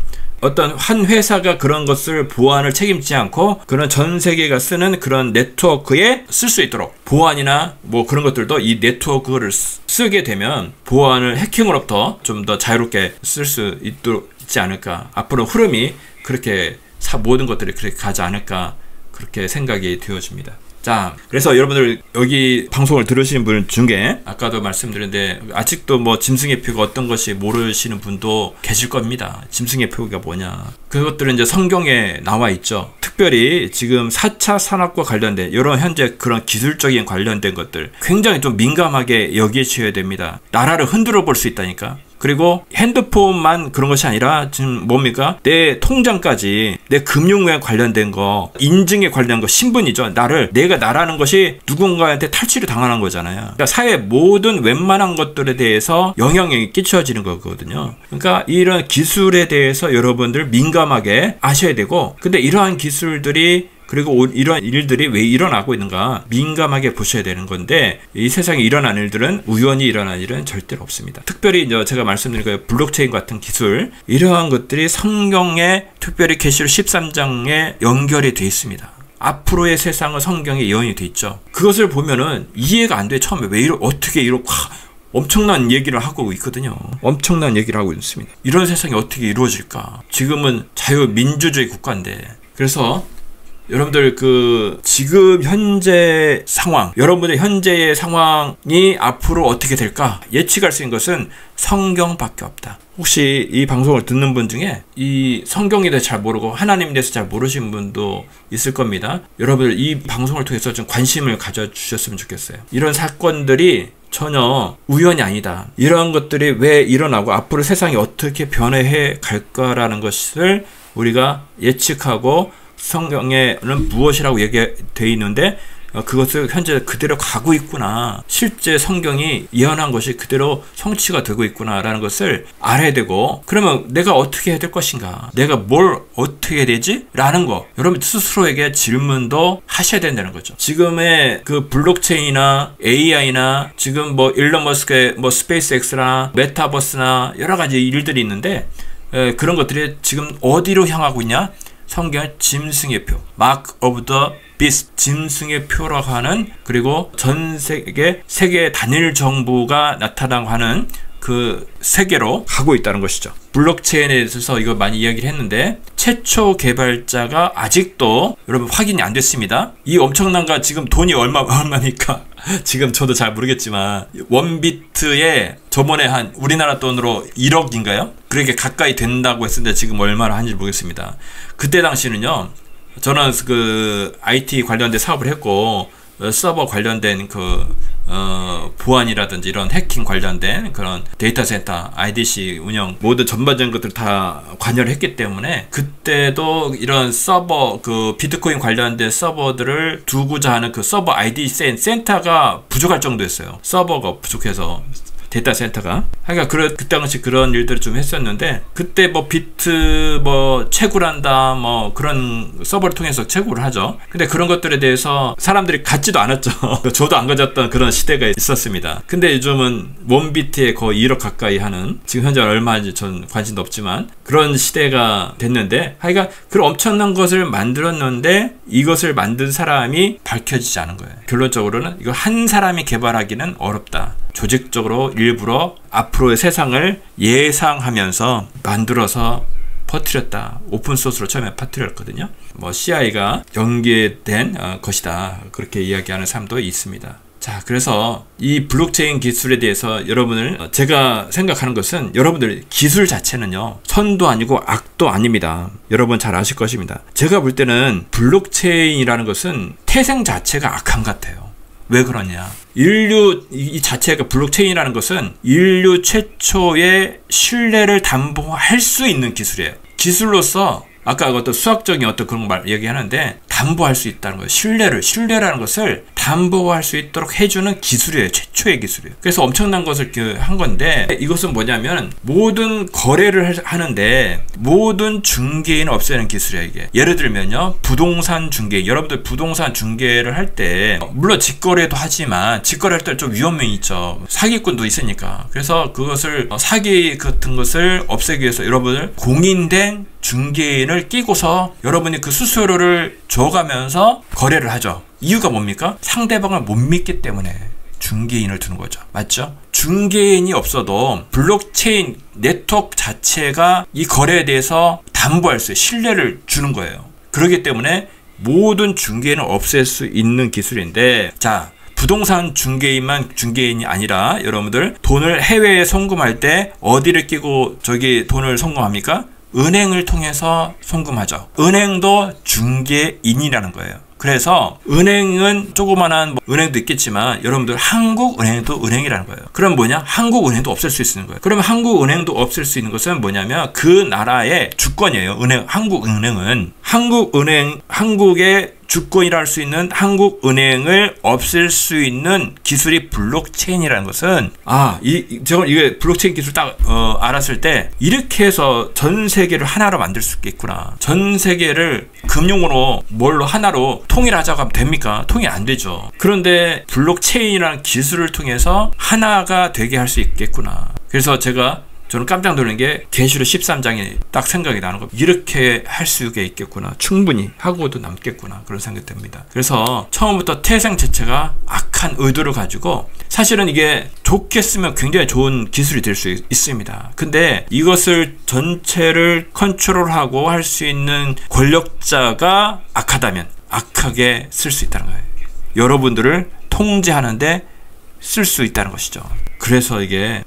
어떤 한 회사가 그런 것을 보안을 책임지지 않고 그런 전 세계가 쓰는 그런 네트워크에 쓸 수 있도록 보안이나 뭐 그런 것들도 이 네트워크를 쓰게 되면 보안을 해킹으로부터 좀 더 자유롭게 쓸 수 있지 않을까. 앞으로 흐름이 그렇게 모든 것들이 그렇게 가지 않을까 그렇게 생각이 되어집니다. 자, 그래서 여러분들 여기 방송을 들으시는 분 중에 아까도 말씀드렸는데 아직도 뭐 짐승의 표가 어떤 것이 모르시는 분도 계실 겁니다. 짐승의 표가 뭐냐. 그것들은 이제 성경에 나와 있죠. 특별히 지금 4차 산업과 관련된 이런 현재 그런 기술적인 관련된 것들 굉장히 좀 민감하게 여기셔야 됩니다. 나라를 흔들어 볼 수 있다니까. 그리고 핸드폰만 그런 것이 아니라 지금 뭡니까? 내 통장까지 내 금융에 관련된 거, 인증에 관련된 거, 신분이죠. 내가 나라는 것이 누군가한테 탈취를 당하는 거잖아요. 그러니까 사회 모든 웬만한 것들에 대해서 영향력이 끼쳐지는 거거든요. 그러니까 이런 기술에 대해서 여러분들 민감하게 아셔야 되고, 근데 이러한 기술들이 그리고 이런 일들이 왜 일어나고 있는가 민감하게 보셔야 되는 건데 이 세상에 일어난 일들은 우연히 일어난 일은 절대로 없습니다. 특별히 이제 제가 말씀드린 거예요. 블록체인 같은 기술 이러한 것들이 성경에 특별히 계시록 13장에 연결이 되어 있습니다. 앞으로의 세상은 성경에 예언이 되어 있죠. 그것을 보면은 이해가 안 돼. 처음에 왜 어떻게 이렇게 엄청난 얘기를 하고 있거든요. 엄청난 얘기를 하고 있습니다. 이런 세상이 어떻게 이루어질까? 지금은 자유민주주의 국가인데 그래서 여러분들 지금 현재 상황, 여러분의 현재의 상황이 앞으로 어떻게 될까 예측할 수 있는 것은 성경밖에 없다. 혹시 이 방송을 듣는 분 중에 이 성경에 대해서 잘 모르고 하나님에 대해서 잘 모르시는 분도 있을 겁니다. 여러분들 이 방송을 통해서 좀 관심을 가져주셨으면 좋겠어요. 이런 사건들이 전혀 우연이 아니다. 이런 것들이 왜 일어나고 앞으로 세상이 어떻게 변해해 갈까라는 것을 우리가 예측하고 성경에는 무엇이라고 얘기되어 있는데 그것을 현재 그대로 가고 있구나. 실제 성경이 예언한 것이 그대로 성취가 되고 있구나라는 것을 알아야 되고 그러면 내가 어떻게 해야 될 것인가? 내가 뭘 어떻게 해야 되지? 라는 거. 여러분 스스로에게 질문도 하셔야 된다는 거죠. 지금의 블록체인이나 AI나 지금 일론 머스크의 스페이스X나 메타버스나 여러 가지 일들이 있는데 그런 것들이 지금 어디로 향하고 있냐? 성경의 짐승의 표, Mark of the Beast, 짐승의 표라고 하는 그리고 전 세계 단일 정부가 나타나고 하는 그 세계로 가고 있다는 것이죠. 블록체인에 대해서 이거 많이 이야기를 했는데 최초 개발자가 아직도 여러분 확인이 안 됐습니다. 이 엄청난 거 지금 돈이 얼마니까 지금 저도 잘 모르겠지만 원비트에 저번에 한 우리나라 돈으로 1억인가요? 그렇게 가까이 된다고 했는데 지금 얼마나 하는지 모르겠습니다. 그때 당시는요. 저는 IT 관련된 사업을 했고 서버 관련된 보안이라든지 이런 해킹 관련된 그런 데이터 센터, IDC 운영 모든 전반적인 것들 다 관여를 했기 때문에 그때도 이런 서버 비트코인 관련된 서버들을 두고자 하는 서버 IDC 센터가 부족할 정도였어요. 서버가 부족해서 데이터 센터가. 그러니까 그 당시 그런 일들을 좀 했었는데 그때 비트 채굴한다 그런 서버를 통해서 채굴을 하죠. 근데 그런 것들에 대해서 사람들이 갖지도 않았죠. 저도 안 가졌던 그런 시대가 있었습니다. 근데 요즘은 원비트에 거의 1억 가까이 하는 지금 현재 얼마인지 전 관심도 없지만 그런 시대가 됐는데 하여간 그런 엄청난 것을 만들었는데 이것을 만든 사람이 밝혀지지 않은 거예요. 결론적으로는 이거 한 사람이 개발하기는 어렵다. 조직적으로 일부러 앞으로의 세상을 예상하면서 만들어서 퍼뜨렸다. 오픈소스로 처음에 퍼뜨렸거든요. CIA가 연계된 것이다. 그렇게 이야기하는 사람도 있습니다. 자, 그래서 이 블록체인 기술에 대해서 제가 생각하는 것은 여러분들 기술 자체는요. 선도 아니고 악도 아닙니다. 여러분 잘 아실 것입니다. 제가 볼 때는 블록체인이라는 것은 태생 자체가 악한 것 같아요. 왜 그러냐? 인류 이 자체가 블록체인이라는 것은 인류 최초의 신뢰를 담보할 수 있는 기술이에요. 기술로서 아까 어떤 수학적인 어떤 그런 말 얘기하는데 담보할 수 있다는 거예요. 신뢰라는 것을 담보할 수 있도록 해주는 기술이에요. 최초의 기술이에요. 그래서 엄청난 것을 한 건데, 이것은 뭐냐면 모든 거래를 하는데 모든 중개인을 없애는 기술이에요. 이게 예를 들면요, 부동산 중개, 여러분들 부동산 중개를 할 때 물론 직거래도 하지만 직거래할 때 좀 위험성이 있죠. 사기꾼도 있으니까. 그래서 그것을 사기 같은 것을 없애기 위해서 여러분들 공인된 중개인을 끼고서 여러분이 그 수수료를 줘가면서 거래를 하죠. 이유가 뭡니까? 상대방을 못 믿기 때문에 중개인을 두는 거죠. 맞죠? 중개인이 없어도 블록체인 네트워크 자체가 이 거래에 대해서 담보할 수 있어요. 신뢰를 주는 거예요. 그렇기 때문에 모든 중개인을 없앨 수 있는 기술인데, 자, 부동산 중개인만 중개인이 아니라 여러분들 돈을 해외에 송금할 때 어디를 끼고 저기 돈을 송금합니까? 은행을 통해서 송금하죠. 은행도 중개인이라는 거예요. 그래서 은행은 조그만한 은행도 있겠지만 여러분들 한국은행도 은행이라는 거예요. 그럼 뭐냐? 한국은행도 없앨 수 있는 거예요. 그러면 한국은행도 없앨 수 있는 것은 뭐냐면 그 나라의 주권이에요. 한국은행은 한국의 주권이라 할 수 있는 한국은행을 없앨 수 있는 기술이 블록체인이라는 것은, 제가 이게 블록체인 기술 딱 알았을 때 이렇게 해서 전 세계를 하나로 만들 수 있겠구나. 전 세계를 금융으로 뭘로 하나로 통일하자고 하면 됩니까? 통일 안 되죠. 그런데 블록체인이라는 기술을 통해서 하나가 되게 할 수 있겠구나. 그래서 저는 깜짝 놀란 게 계시록 13장이 딱 생각이 나는 겁니다. 이렇게 할 수가 있겠구나. 충분히 하고도 남겠구나. 그런 생각이 듭니다. 그래서 처음부터 태생체체가 악한 의도를 가지고, 사실은 이게 좋게 쓰면 굉장히 좋은 기술이 될 수 있습니다. 근데 이것을 전체를 컨트롤하고 할 수 있는 권력자가 악하다면 악하게 쓸 수 있다는 거예요. 여러분들을 통제하는데 쓸 수 있다는 것이죠. 그래서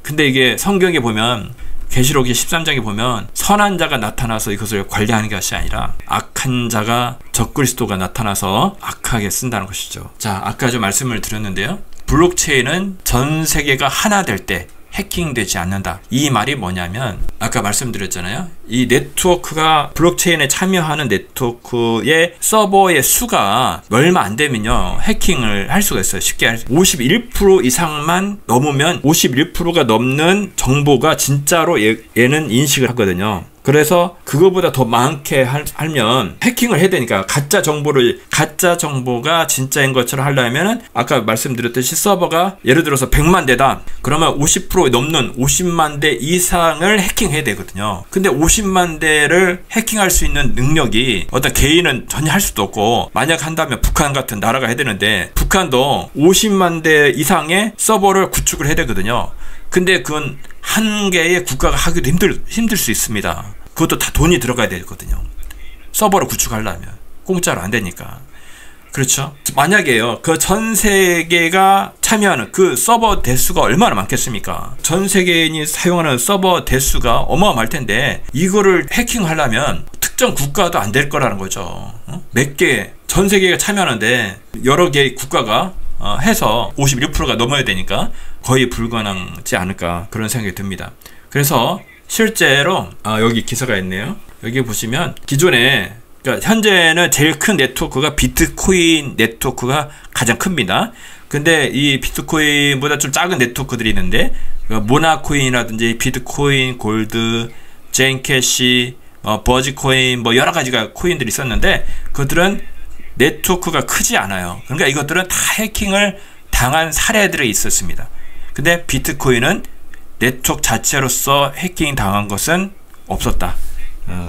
근데 이게 성경에 보면, 계시록의 13장에 보면 선한 자가 나타나서 이것을 관리하는 것이 아니라 악한 자가 적그리스도가 나타나서 악하게 쓴다는 것이죠. 자, 아까 좀 말씀을 드렸는데요. 블록체인은 전 세계가 하나 될 때 해킹되지 않는다. 이 말이 뭐냐면, 아까 말씀드렸잖아요. 이 네트워크가, 블록체인에 참여하는 네트워크의 서버의 수가 얼마 안 되면요, 해킹을 할 수가 있어요. 쉽게 51% 이상만 넘으면 51%가 넘는 정보가 진짜로 얘는 인식을 하거든요. 그래서 그거보다 더 많게 하면 해킹을 해야 되니까, 가짜 정보가 진짜인 것처럼 하려면 아까 말씀드렸듯이 서버가 예를 들어서 100만 대다. 그러면 50% 넘는 50만 대 이상을 해킹해야 되거든요. 근데 50만 대를 해킹할 수 있는 능력이 어떤 개인은 전혀 할 수도 없고, 만약 한다면 북한 같은 나라가 해야 되는데, 북한도 50만 대 이상의 서버를 구축을 해야 되거든요. 근데 그건 한 개의 국가가 하기도 힘들 수 있습니다. 그것도 다 돈이 들어가야 되거든요. 서버를 구축하려면 공짜로 안 되니까. 그렇죠? 만약에요, 그 전 세계가 참여하는 그 서버 대수가 얼마나 많겠습니까? 전 세계인이 사용하는 서버 대수가 어마어마할 텐데, 이거를 해킹하려면 특정 국가도 안 될 거라는 거죠. 몇 개, 전 세계가 참여하는데 여러 개의 국가가 해서 51%가 넘어야 되니까 거의 불가능하지 않을까, 그런 생각이 듭니다. 그래서 실제로 여기 기사가 있네요. 여기 보시면 기존에, 그러니까 현재는 제일 큰 네트워크가 비트코인 네트워크가 가장 큽니다. 근데 이 비트코인보다 좀 작은 네트워크들이 있는데, 모나코인이라든지 비트코인, 골드, 젠캐시, 버지코인, 여러 가지가 코인들이 있었는데, 그것들은 네트워크가 크지 않아요. 그러니까 이것들은 다 해킹을 당한 사례들이 있었습니다. 근데 비트코인은 네트워크 자체로서 해킹 당한 것은 없었다.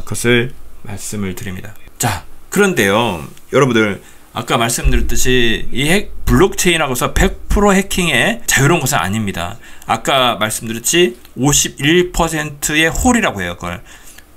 그것을 말씀을 드립니다. 자, 그런데요, 여러분들 아까 말씀드렸듯이 이 블록체인하고서 100% 해킹에 자유로운 것은 아닙니다. 아까 말씀드렸지 51%의 홀이라고 해요. 그걸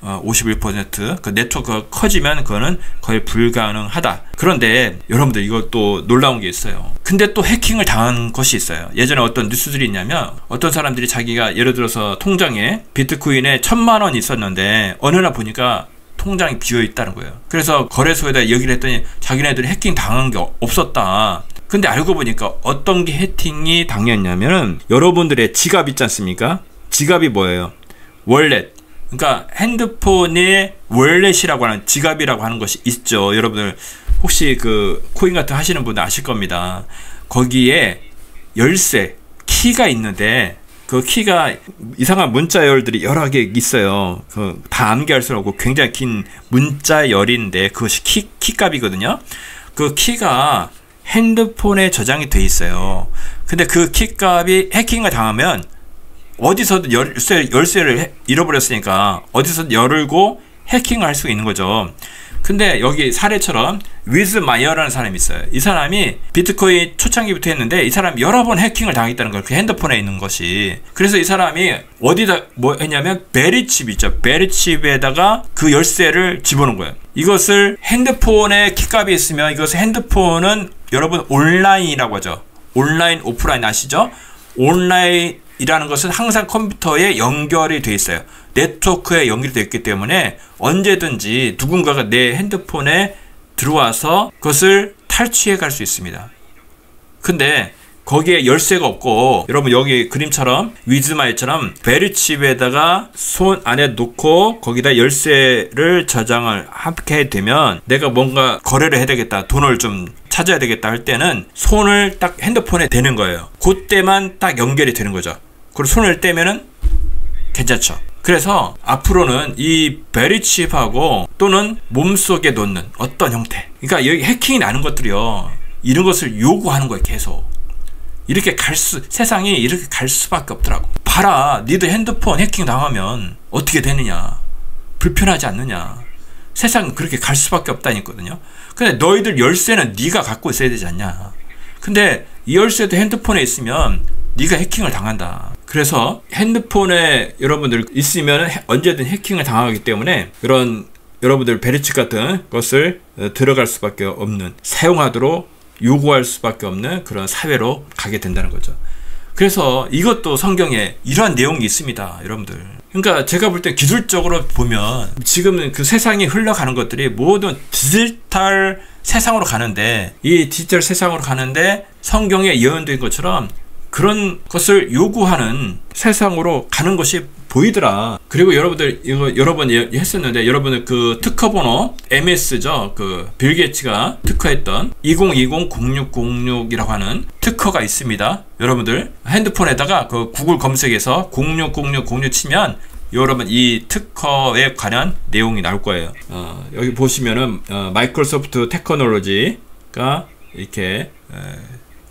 51% 그 네트워크가 커지면 그거는 거의 불가능하다. 그런데 여러분들 이것도 놀라운 게 있어요. 근데 또 해킹을 당한 것이 있어요. 예전에 어떤 뉴스들이 있냐면, 어떤 사람들이 자기가 예를 들어서 통장에 비트코인에 1000만 원이 있었는데 어느 날 보니까 통장이 비어 있다는 거예요. 그래서 거래소에다 얘기를 했더니 자기네들이 해킹 당한 게 없었다. 근데 알고 보니까 어떤 게 해킹이 당했냐면은, 여러분들의 지갑 있지 않습니까? 지갑이 뭐예요? 월렛. 그러니까 핸드폰에 월렛이라고 하는, 지갑이라고 하는 것이 있죠. 여러분들 혹시 그 코인 같은 거 하시는 분들 아실 겁니다. 거기에 열쇠 키가 있는데 그 키가 이상한 문자열들이 여러 개 있어요. 그 다 암기할 수 없고 굉장히 긴 문자열인데 그것이 키값이거든요. 그 키가 핸드폰에 저장이 돼 있어요. 근데 그 키값이 해킹을 당하면 어디서든 열쇠를 잃어버렸으니까 어디서든 열고 해킹을 할 수 있는 거죠. 근데 여기 사례처럼 위즈마이어라는 사람이 있어요. 이 사람이 비트코인 초창기부터 했는데 이 사람이 여러 번 해킹을 당했다는 거예요. 그 핸드폰에 있는 것이. 그래서 이 사람이 어디다 뭐 했냐면 베리칩 있죠. 베리칩에다가 그 열쇠를 집어넣은 거예요. 이것을 핸드폰에 키값이 있으면 이것을 핸드폰은 여러분 온라인이라고 하죠. 온라인 오프라인 아시죠? 온라인이라는 것은 항상 컴퓨터에 연결이 돼 있어요. 네트워크에 연결이 되어 있기 때문에 언제든지 누군가가 내 핸드폰에 들어와서 그것을 탈취해 갈 수 있습니다. 근데 거기에 열쇠가 없고 여러분 여기 그림처럼 위즈마이처럼 베리칩에다가 손 안에 놓고 거기다 열쇠를 저장을 하게 되면 내가 뭔가 거래를 해야 되겠다, 돈을 좀 찾아야 되겠다 할 때는 손을 딱 핸드폰에 대는 거예요. 그때만 딱 연결이 되는 거죠. 그리고 손을 떼면은 괜찮죠. 그래서 앞으로는 이 베리칩하고 또는 몸속에 놓는 어떤 형태, 그러니까 여기 해킹이 나는 것들이요, 이런 것을 요구하는 거예요. 계속 이렇게 세상이 이렇게 갈 수밖에 없더라고. 봐라, 니들 핸드폰 해킹 당하면 어떻게 되느냐, 불편하지 않느냐. 세상은 그렇게 갈 수밖에 없다니거든요. 근데 너희들 열쇠는 네가 갖고 있어야 되지 않냐. 근데 이 열쇠도 핸드폰에 있으면 네가 해킹을 당한다. 그래서 핸드폰에 여러분들 있으면 언제든 해킹을 당하기 때문에 이런 여러분들 베리칩 같은 것을 들어갈 수밖에 없는, 사용하도록 요구할 수밖에 없는 그런 사회로 가게 된다는 거죠. 그래서 이것도 성경에 이러한 내용이 있습니다, 여러분들. 그러니까 제가 볼 때 기술적으로 보면 지금 그 세상이 흘러가는 것들이 모든 디지털 세상으로 가는데, 이 디지털 세상으로 가는데 성경에 예언된 것처럼 그런 것을 요구하는 세상으로 가는 것이 보이더라. 그리고 여러분들 이거 여러 번 했었는데, 여러분들 그 특허 번호 MS죠. 그 빌 게이츠가 특허했던 2020-0606이라고 하는 특허가 있습니다. 여러분들 핸드폰에다가 그 구글 검색에서 060606 치면 여러분 이 특허에 관한 내용이 나올 거예요. 여기 보시면은 마이크로소프트 테크놀로지가 이렇게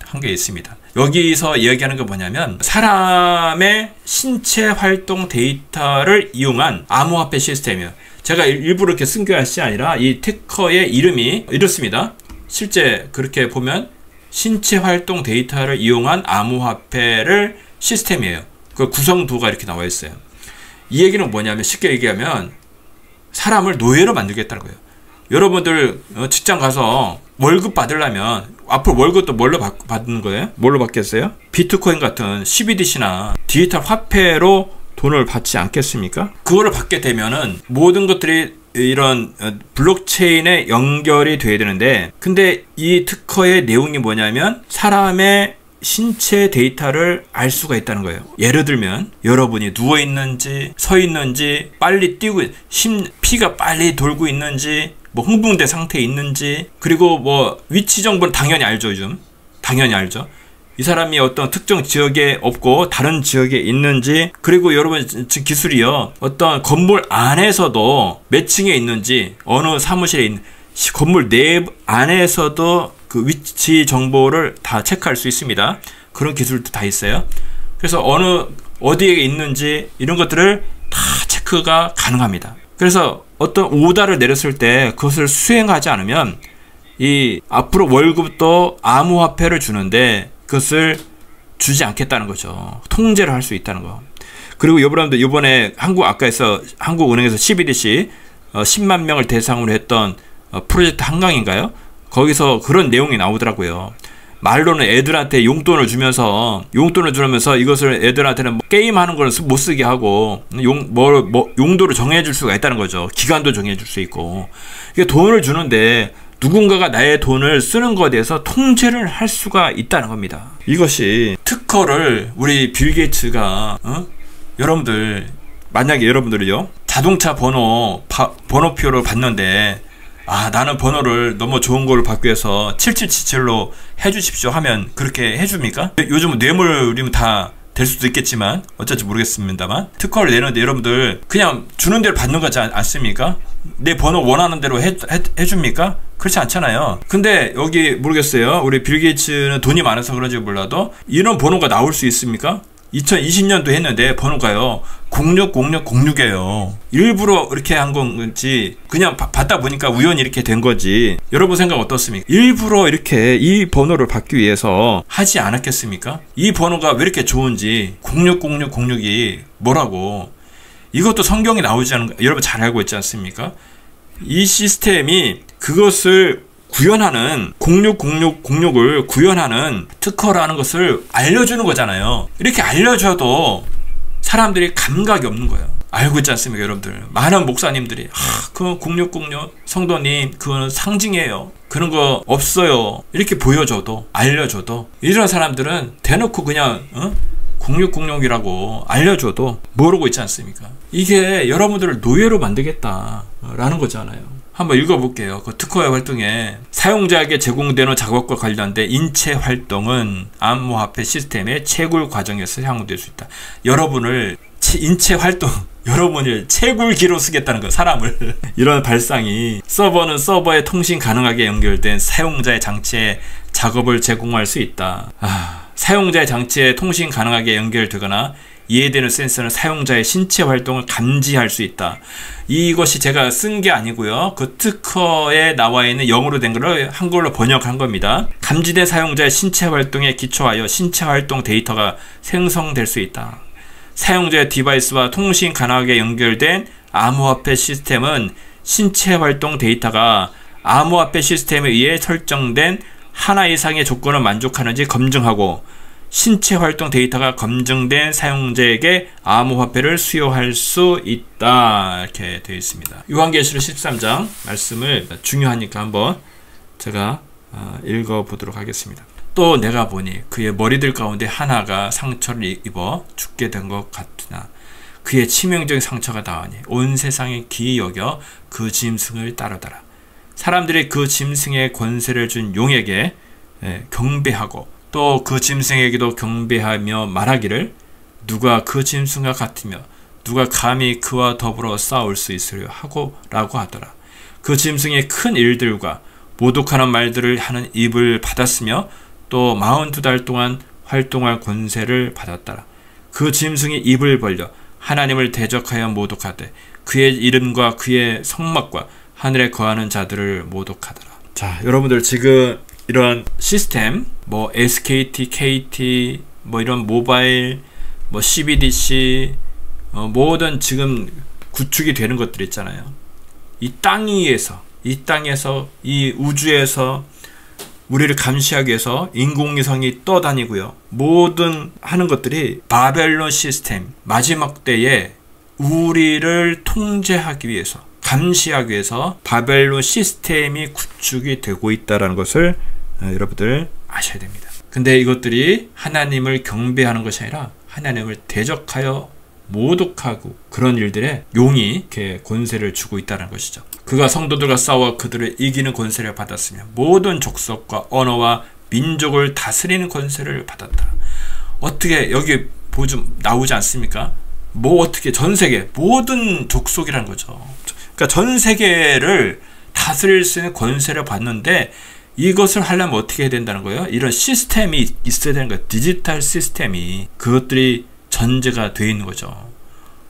한 게 있습니다. 여기서 이야기하는 게 뭐냐면 사람의 신체 활동 데이터를 이용한 암호화폐 시스템이에요. 제가 일부러 이렇게 쓴 것이 아니라 이 특허의 이름이 이렇습니다. 실제 그렇게 보면 신체 활동 데이터를 이용한 암호화폐를 시스템이에요. 그 구성도가 이렇게 나와 있어요. 이 얘기는 뭐냐면 쉽게 얘기하면 사람을 노예로 만들겠다는 거예요. 여러분들 직장 가서 월급 받으려면 앞으로 월급도 뭘로 받는 거예요? 뭘로 받겠어요? 비트코인 같은 CBDC나 디지털 화폐로 돈을 받지 않겠습니까? 그거를 받게 되면은 모든 것들이 이런 블록체인에 연결이 돼야 되는데, 근데 이 특허의 내용이 뭐냐면 사람의 신체 데이터를 알 수가 있다는 거예요. 예를 들면 여러분이 누워 있는지 서 있는지, 빨리 뛰고 피가 빨리 돌고 있는지, 뭐 흥분된 상태에 있는지, 그리고 뭐 위치 정보는 당연히 알죠. 요즘 당연히 알죠. 이 사람이 어떤 특정 지역에 없고 다른 지역에 있는지, 그리고 여러분 지금 기술이요, 어떤 건물 안에서도 몇 층에 있는지, 어느 사무실에 있는 건물 내 안에서도 그 위치 정보를 다 체크할 수 있습니다. 그런 기술도 다 있어요. 그래서 어디에 있는지 이런 것들을 다 체크가 가능합니다. 그래서 어떤 오다를 내렸을 때 그것을 수행하지 않으면 이 앞으로 월급도 암호화폐를 주는데 그것을 주지 않겠다는 거죠. 통제를 할 수 있다는 거. 그리고 여러분들 이번에 한국은행에서 CBDC 10만 명을 대상으로 했던 프로젝트 한강인가요? 거기서 그런 내용이 나오더라고요. 말로는 애들한테 용돈을 주면서 이것을 애들한테는 게임하는 거는 못 쓰게 하고 용도를 정해줄 수가 있다는 거죠. 기간도 정해줄 수 있고. 이게 돈을 주는데 누군가가 나의 돈을 쓰는 것에 대해서 통제를 할 수가 있다는 겁니다. 이것이 특허를 우리 빌 게이츠가 여러분들 만약에 여러분들이요 자동차 번호표를 받는데 아, 나는 번호를 너무 좋은 거를 받기 위해서 7777로 해주십시오 하면 그렇게 해줍니까? 요즘은 뇌물이면 다 될 수도 있겠지만 어쩔지 모르겠습니다만, 특허를 내는데 여러분들 그냥 주는 대로 받는 거지 않습니까? 내 번호 원하는 대로 해줍니까? 그렇지 않잖아요. 근데 여기 모르겠어요. 우리 빌 게이츠는 돈이 많아서 그런지 몰라도 이런 번호가 나올 수 있습니까? 2020년도 했는데 번호가요 060606이에요. 일부러 이렇게 한 건지 그냥 받다 보니까 우연히 이렇게 된 거지. 여러분 생각 어떻습니까? 일부러 이렇게 이 번호를 받기 위해서 하지 않았겠습니까? 이 번호가 왜 이렇게 좋은지 060606이 뭐라고, 이것도 성경에 나오지 않은 거 여러분 잘 알고 있지 않습니까? 이 시스템이 그것을 구현하는 060606을 구현하는 특허라는 것을 알려주는 거잖아요. 이렇게 알려줘도 사람들이 감각이 없는 거예요. 알고 있지 않습니까 여러분들? 많은 목사님들이 그건 0606 성도님 그거는 상징이에요, 그런 거 없어요, 이렇게 보여줘도 알려줘도 이런 사람들은 대놓고 그냥 0606이라고 알려줘도 모르고 있지 않습니까? 이게 여러분들을 노예로 만들겠다라는 거잖아요. 한번 읽어볼게요. 그 특허의 활동에 사용자에게 제공되는 작업과 관련된 인체 활동은 암호화폐 시스템의 채굴 과정에서 사용될 수 있다. 여러분을 인체 활동, 여러분을 채굴기로 쓰겠다는 거, 사람을. 이런 발상이 서버는 서버에 통신 가능하게 연결된 사용자의 장치에 작업을 제공할 수 있다. 사용자의 장치에 통신 가능하게 연결되거나 이해되는 센서는 사용자의 신체 활동을 감지할 수 있다. 이것이 제가 쓴 게 아니고요. 그 특허에 나와 있는 영어로 된 걸 한글로 번역한 겁니다. 감지된 사용자의 신체 활동에 기초하여 신체 활동 데이터가 생성될 수 있다. 사용자의 디바이스와 통신 가능하게 연결된 암호화폐 시스템은 신체 활동 데이터가 암호화폐 시스템에 의해 설정된 하나 이상의 조건을 만족하는지 검증하고 신체 활동 데이터가 검증된 사용자에게 암호화폐를 수여할 수 있다. 이렇게 되어 있습니다. 요한계시록 13장 말씀을 중요하니까 한번 제가 읽어보도록 하겠습니다. 또 내가 보니 그의 머리들 가운데 하나가 상처를 입어 죽게 된 것 같으나 그의 치명적인 상처가 닿으니 온 세상이 기이 여겨 그 짐승을 따르더라. 사람들이 그 짐승의 권세를 준 용에게 경배하고 또 그 짐승에게도 경배하며 말하기를 누가 그 짐승과 같으며 누가 감히 그와 더불어 싸울 수 있으려 하고 라고 하더라. 그 짐승의 큰 일들과 모독하는 말들을 하는 입을 받았으며 또 42달 동안 활동할 권세를 받았더라. 그 짐승이 입을 벌려 하나님을 대적하여 모독하되 그의 이름과 그의 성막과 하늘에 거하는 자들을 모독하더라. 자, 여러분들 지금 이런 시스템, 뭐 SKT, KT, 뭐 이런 모바일, 뭐 CBDC, 모든 지금 구축이 되는 것들 있잖아요. 이 땅 위에서, 이 우주에서 우리를 감시하기 위해서 인공위성이 떠다니고요. 모든 하는 것들이 바벨론 시스템, 마지막 때에 우리를 통제하기 위해서, 감시하기 위해서 바벨론 시스템이 구축이 되고 있다는 것을 여러분들 아셔야 됩니다. 근데 이것들이 하나님을 경배하는 것이 아니라 하나님을 대적하여 모독하고 그런 일들에 용이 이렇게 권세를 주고 있다는 것이죠. 그가 성도들과 싸워 그들을 이기는 권세를 받았으며 모든 족속과 언어와 민족을 다스리는 권세를 받았다. 어떻게 여기 나오지 않습니까? 뭐 어떻게 전 세계 모든 족속이라는 거죠. 그러니까 전 세계를 다스릴 수 있는 권세를 받는데 이것을 하려면 어떻게 해야 된다는 거예요? 이런 시스템이 있어야 되는 거예요. 디지털 시스템이. 그것들이 전제가 되어 있는 거죠.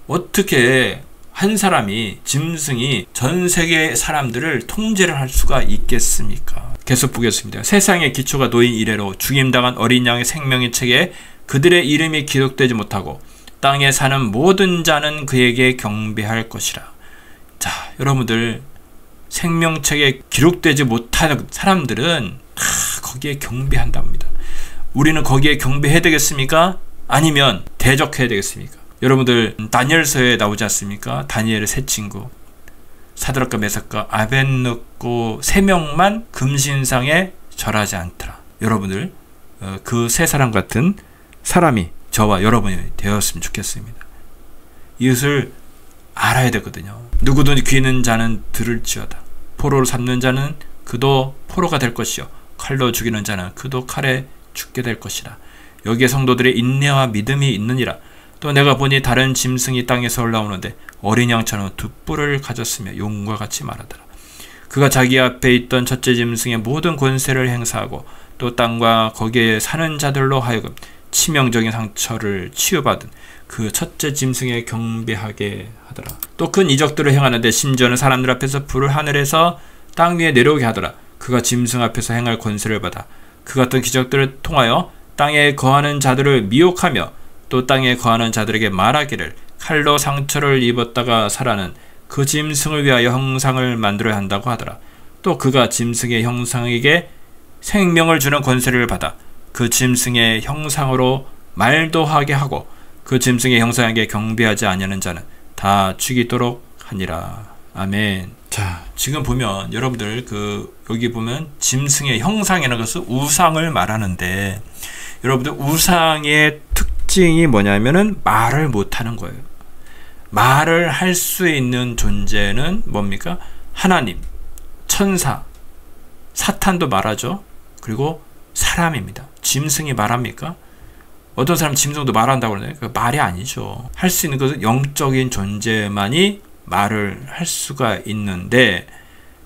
어떻게 한 사람이, 짐승이 전 세계 사람들을 통제를 할 수가 있겠습니까? 계속 보겠습니다. 세상의 기초가 놓인 이래로 죽임당한 어린 양의 생명의 책에 그들의 이름이 기록되지 못하고 땅에 사는 모든 자는 그에게 경배할 것이라. 자, 여러분들 생명책에 기록되지 못하는 사람들은 다 거기에 경배한답니다. 우리는 거기에 경배해야 되겠습니까? 아니면 대적해야 되겠습니까? 여러분들 다니엘서에 나오지 않습니까? 다니엘의 세 친구 사드락과 메삭과 아벳느고 3명만 금신상에 절하지 않더라. 여러분들 그 세 사람 같은 사람이 저와 여러분이 되었으면 좋겠습니다. 이것을 알아야 되거든요. 누구든 귀 있는 자는 들을지어다. 포로로 삼는 자는 그도 포로가 될 것이요 칼로 죽이는 자는 그도 칼에 죽게 될 것이라. 여기에 성도들의 인내와 믿음이 있느니라. 또 내가 보니 다른 짐승이 땅에서 올라오는데 어린 양처럼 두 뿔을 가졌으며 용과 같이 말하더라. 그가 자기 앞에 있던 첫째 짐승의 모든 권세를 행사하고 또 땅과 거기에 사는 자들로 하여금 치명적인 상처를 치유받은 그 첫째 짐승에 경배하게 하더라. 또 큰 이적들을 행하는데 심지어는 사람들 앞에서 불을 하늘에서 땅 위에 내려오게 하더라. 그가 짐승 앞에서 행할 권세를 받아 그 같은 기적들을 통하여 땅에 거하는 자들을 미혹하며 또 땅에 거하는 자들에게 말하기를 칼로 상처를 입었다가 살아는 그 짐승을 위하여 형상을 만들어야 한다고 하더라. 또 그가 짐승의 형상에게 생명을 주는 권세를 받아 그 짐승의 형상으로 말도 하게 하고 그 짐승의 형상에게 경배하지 아니하는 자는 다 죽이도록 하니라. 아멘. 자, 지금 보면 여러분들 여기 보면 짐승의 형상이라는 것은 우상을 말하는데 여러분들 우상의 특징이 뭐냐면은 말을 못하는 거예요. 말을 할 수 있는 존재는 뭡니까? 하나님, 천사, 사탄도 말하죠. 그리고 사람입니다. 짐승이 말합니까? 어떤 사람 짐승도 말한다고 그러네요. 그 말이 아니죠. 할 수 있는 것은 영적인 존재만이 말을 할 수가 있는데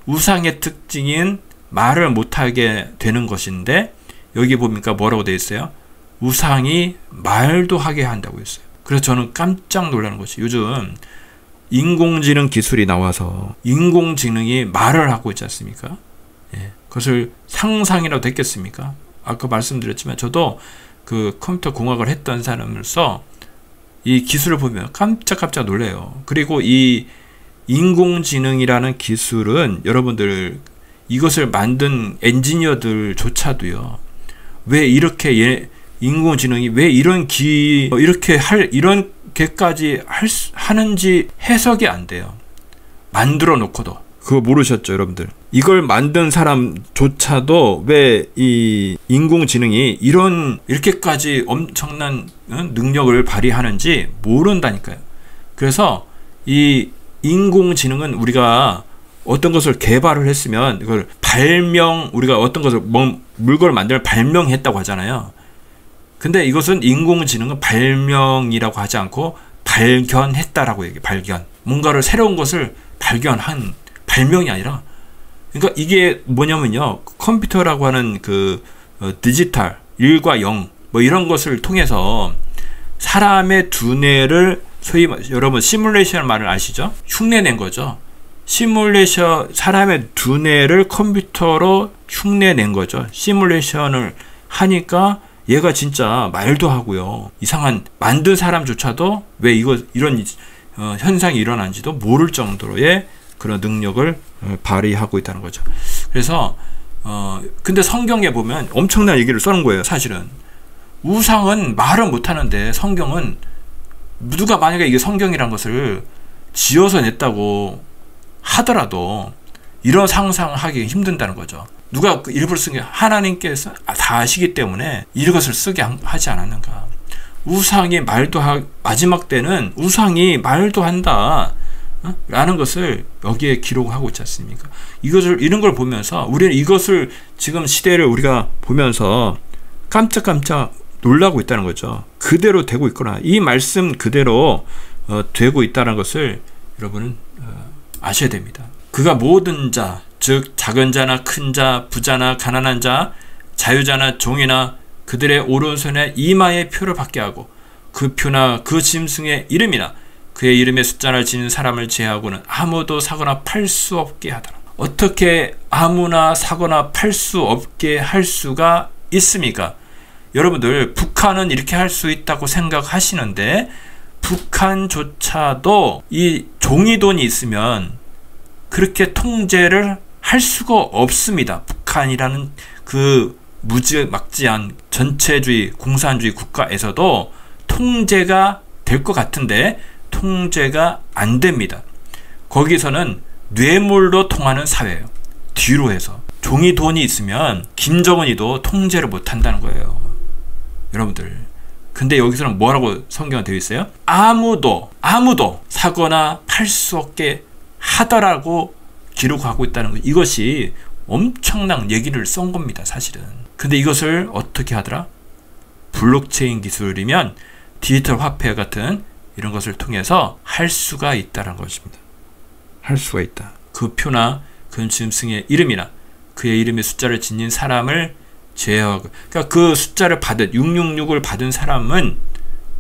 우상의 특징인 말을 못하게 되는 것인데 여기 보니까 뭐라고 되어 있어요? 우상이 말도 하게 한다고 했어요. 그래서 저는 깜짝 놀라는 것이 요즘 인공지능 기술이 나와서 인공지능이 말을 하고 있지 않습니까? 예, 그것을 상상이라도 됐겠습니까? 아까 말씀드렸지만 저도 그 컴퓨터 공학을 했던 사람으로서 이 기술을 보면 깜짝 놀래요. 그리고 이 인공지능이라는 기술은 여러분들 이것을 만든 엔지니어들조차도요. 왜 이렇게 인공지능이 왜 이렇게까지 하는지 해석이 안 돼요. 만들어 놓고도. 그거 모르셨죠, 여러분들? 이걸 만든 사람조차도 왜 이 인공지능이 이렇게까지 엄청난 능력을 발휘하는지 모른다니까요. 그래서 이 인공지능은 우리가 어떤 것을 개발을 했으면 이걸 우리가 어떤 것을 물건을 만들어 발명했다고 하잖아요. 근데 이것은 인공지능은 발명이라고 하지 않고 발견했다라고 얘기해요. 발견. 뭔가를 새로운 것을 발견한 발명이 아니라 그러니까 이게 뭐냐면요. 컴퓨터라고 하는 디지털 1과 0 뭐 이런 것을 통해서 사람의 두뇌를 소위 여러분 시뮬레이션 말을 아시죠? 흉내낸 거죠. 사람의 두뇌를 컴퓨터로 흉내낸 거죠. 시뮬레이션을 하니까 얘가 진짜 말도 하고요. 이상한 만든 사람조차도 왜 이런 현상이 일어난지도 모를 정도로의 그런 능력을 발휘하고 있다는 거죠. 그래서 근데 성경에 보면 엄청난 얘기를 써놓은 거예요. 사실은 우상은 말은 못하는데 성경은 누가 만약에 이게 성경이란 것을 지어서 냈다고 하더라도 이런 상상하기 힘든다는 거죠. 누가 일부러 쓴 게 하나님께서 다 아시기 때문에 이것을 쓰게 하지 않았는가. 우상이 마지막 때는 우상이 말도 한다 라는 것을 여기에 기록하고 있지 않습니까? 이런 걸 보면서 우리는 이것을 지금 시대를 우리가 보면서 깜짝 놀라고 있다는 거죠. 그대로 되고 있구나. 이 말씀 그대로 되고 있다는 것을 여러분은 아셔야 됩니다. 그가 모든 자, 즉 작은 자나 큰 자, 부자나 가난한 자, 자유자나 종이나 그들의 오른손에 이마의 표를 받게 하고 그 표나 그 짐승의 이름이나 그의 이름의 숫자를 지닌 사람을 제하고는 아무도 사거나 팔 수 없게 하더라. 어떻게 아무나 사거나 팔 수 없게 할 수가 있습니까? 여러분들 북한은 이렇게 할 수 있다고 생각하시는데 북한조차도 이 종이돈이 있으면 그렇게 통제를 할 수가 없습니다. 북한이라는 그 무지막지한 전체주의 공산주의 국가에서도 통제가 될 것 같은데 통제가 안 됩니다. 거기서는 뇌물로 통하는 사회예요. 뒤로 해서 종이돈이 있으면 김정은이도 통제를 못 한다는 거예요. 여러분들, 근데 여기서는 뭐라고 성경에 되어 있어요? 아무도 사거나 팔 수 없게 하더라고 기록하고 있다는 것, 이것이 엄청난 얘기를 쏜 겁니다, 사실은. 근데 이것을 어떻게 하더라? 블록체인 기술이면 디지털 화폐 같은 이런 것을 통해서 할 수가 있다는 것입니다. 할 수가 있다. 그 표나 그 짐승의 이름이나 그의 이름의 숫자를 지닌 사람을 제어하고, 그러니까 그 숫자를 받은 666을 받은 사람은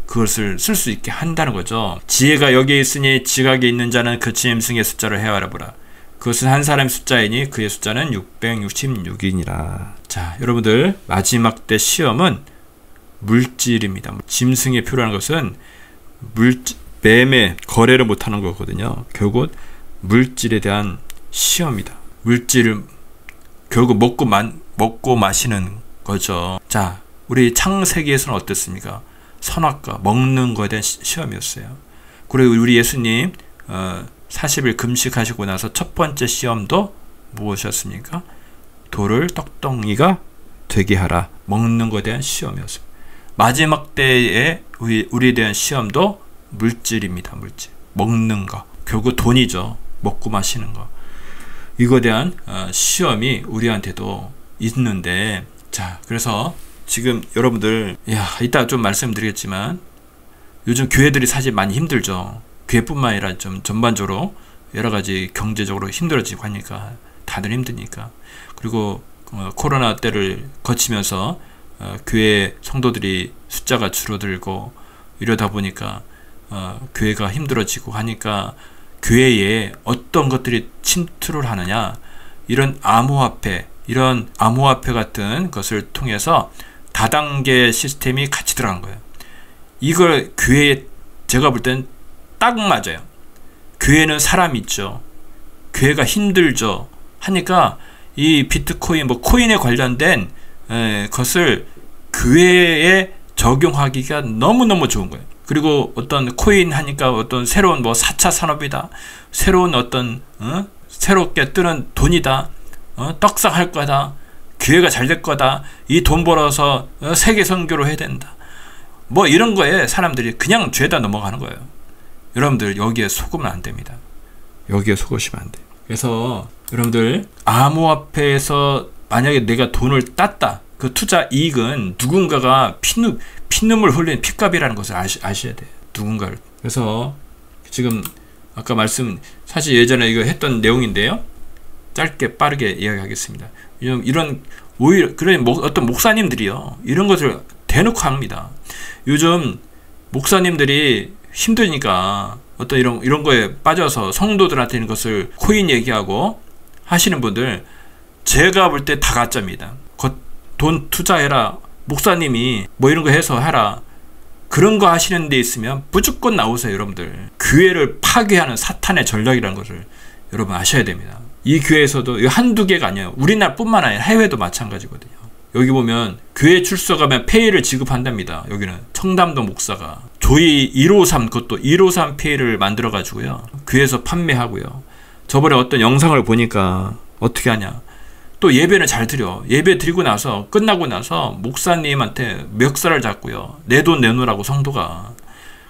그것을 쓸 수 있게 한다는 거죠. 지혜가 여기에 있으니 지각에 있는 자는 그 짐승의 숫자를 헤아려 보라. 그것은 한 사람의 숫자이니 그의 숫자는 666이니라. 자, 여러분들, 마지막 때 시험은 물질입니다. 짐승의 표라는 것은 매매, 거래를 못하는 거거든요. 결국 물질에 대한 시험이다. 물질을 결국 먹고 마시는 거죠. 자, 우리 창세기에서는 어땠습니까? 선악과 먹는 것에 대한 시험이었어요. 그리고 우리 예수님 40일 금식하시고 나서 첫 번째 시험도 무엇이었습니까? 돌을 떡덩이가 되게 하라. 먹는 것에 대한 시험이었어요. 마지막 때에 우리에 대한 시험도 물질입니다. 물질. 먹는 거. 결국 돈이죠. 먹고 마시는 거. 이거에 대한 시험이 우리한테도 있는데, 자, 그래서 지금 여러분들, 이따 좀 말씀드리겠지만 요즘 교회들이 사실 많이 힘들죠. 교회뿐만 아니라 좀 전반적으로 여러 가지 경제적으로 힘들어지고 하니까, 다들 힘드니까. 그리고 코로나 때를 거치면서 교회 성도들이 숫자가 줄어들고 이러다 보니까 교회가 힘들어지고 하니까 교회에 어떤 것들이 침투를 하느냐, 이런 암호화폐 같은 것을 통해서 다단계 시스템이 같이 들어간 거예요. 이걸 교회에, 제가 볼 때는 딱 맞아요. 교회는 사람이 있죠. 교회가 힘들죠. 하니까 이 비트코인, 코인에 관련된 것을 교회에 적용하기가 너무너무 좋은 거예요. 그리고 어떤 코인 하니까 어떤 새로운 4차 산업이다. 새로운 어떤 새롭게 뜨는 돈이다. 떡상할 거다. 교회가 잘 될 거다. 이 돈 벌어서 세계 선교로 해야 된다. 이런 거에 사람들이 그냥 죄다 넘어가는 거예요. 여러분들, 여기에 속으면 안 됩니다. 여기에 속으시면 안 돼요. 그래서 여러분들, 암호화폐에서 만약에 내가 돈을 땄다. 그 투자 이익은 누군가가 피눈물 흘린 핏값이라는 것을 아셔야 돼요. 누군가를. 그래서 지금 아까 사실 예전에 이거 했던 내용인데요. 짧게 빠르게 이야기하겠습니다. 오히려 어떤 목사님들이요, 이런 것을 대놓고 합니다. 요즘 목사님들이 힘드니까 어떤 이런 거에 빠져서 성도들한테 있는 것을 코인 얘기하고 하시는 분들, 제가 볼 때 다 가짜입니다. 돈 투자해라. 목사님이 이런 거 해서 하라. 그런 거 하시는 데 있으면 무조건 나오세요, 여러분들. 교회를 파괴하는 사탄의 전략이라는 것을 여러분 아셔야 됩니다. 이 교회에서도 한두 개가 아니에요. 우리나라뿐만 아니라 해외도 마찬가지거든요. 여기 보면 교회 출석하면 페이를 지급한답니다. 여기는 청담동 목사가 조이 153, 그것도 153 페이를 만들어 가지고요, 교회에서 판매하고요. 저번에 어떤 영상을 보니까 어떻게 하냐, 또 예배는 잘 드려. 예배 드리고 나서 끝나고 나서 목사님한테 멱살을 잡고요, 내 돈 내놓으라고 성도가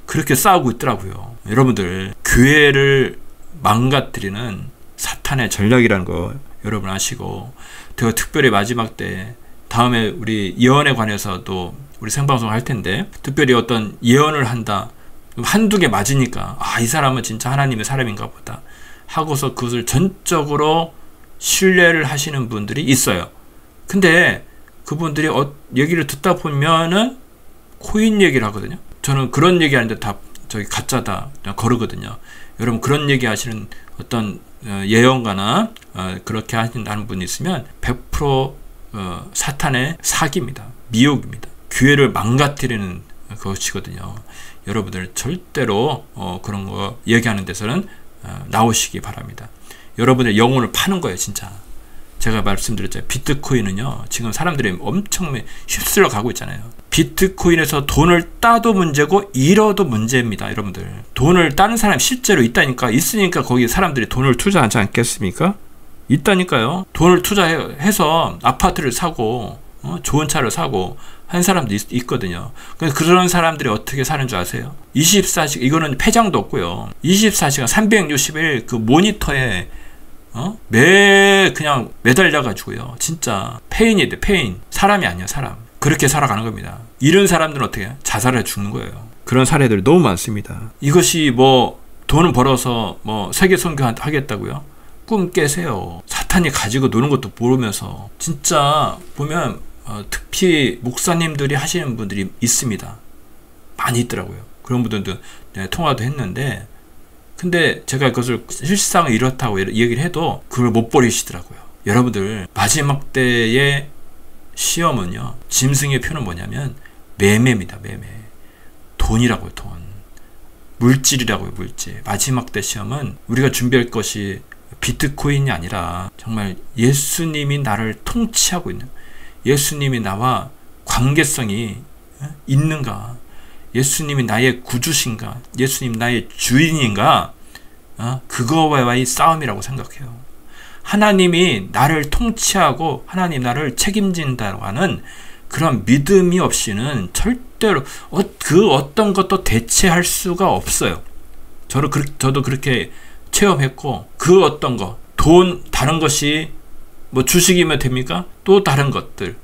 그렇게 싸우고 있더라고요. 여러분들, 교회를 망가뜨리는 사탄의 전략이라는 거 여러분 아시고, 제가 특별히 마지막 때 다음에 우리 예언에 관해서도 우리 생방송 할 텐데, 특별히 어떤 예언을 한다, 한두 개 맞으니까 이 사람은 진짜 하나님의 사람인가 보다 하고서 그것을 전적으로 신뢰를 하시는 분들이 있어요. 근데 그분들이 얘기를 듣다 보면은 코인 얘기를 하거든요. 저는 그런 얘기 하는데 다 저기 가짜다 그냥 거르거든요. 여러분, 그런 얘기 하시는 어떤 예언가나 그렇게 하시는 분이 있으면 100% 사탄의 사기입니다. 미혹입니다. 교회를 망가뜨리는 것이거든요. 여러분들 절대로 그런 거 얘기하는 데서는 나오시기 바랍니다. 여러분의 영혼을 파는 거예요, 진짜. 제가 말씀드렸죠. 비트코인은요, 지금 사람들이 엄청 휩쓸려 가고 있잖아요. 비트코인에서 돈을 따도 문제고 잃어도 문제입니다, 여러분들. 돈을 따는 사람이 실제로 있으니까 거기 사람들이 돈을 투자하지 않겠습니까? 있다니까요. 돈을 투자해서 아파트를 사고 좋은 차를 사고 한 사람도 있거든요. 그런 사람들이 어떻게 사는 줄 아세요? 24시간, 이거는 폐장도 없고요. 24시간 360일 그 모니터에 그냥 매달려가지고요. 진짜 페인이 돼, 페인. 사람이 아니야, 사람. 그렇게 살아가는 겁니다. 이런 사람들은 어떻게 해요? 자살해 죽는 거예요. 그런 사례들이 너무 많습니다. 이것이 뭐 돈을 벌어서 뭐 세계 선교 하겠다고요? 꿈 깨세요. 사탄이 가지고 노는 것도 모르면서. 진짜 보면 특히 목사님들이 하시는 분들이 있습니다. 많이 있더라고요. 그런 분들도 통화도 했는데, 근데 제가 그것을 실상은 이렇다고 얘기를 해도 그걸 못 버리시더라고요. 여러분들, 마지막 때의 시험은요, 짐승의 표는 뭐냐면 매매입니다. 매매. 돈이라고요. 돈. 물질이라고요. 물질. 마지막 때 시험은 우리가 준비할 것이 비트코인이 아니라 정말 예수님이 나를 통치하고 있는, 예수님이 나와 관계성이 있는가, 예수님이 나의 구주신가, 예수님 나의 주인인가, 그거와의 싸움이라고 생각해요. 하나님이 나를 통치하고 하나님 나를 책임진다고 하는 그런 믿음이 없이는 절대로 그 어떤 것도 대체할 수가 없어요. 저도 그렇게 체험했고, 그 어떤 거, 돈, 다른 것이 뭐 주식이면 됩니까? 또 다른 것들,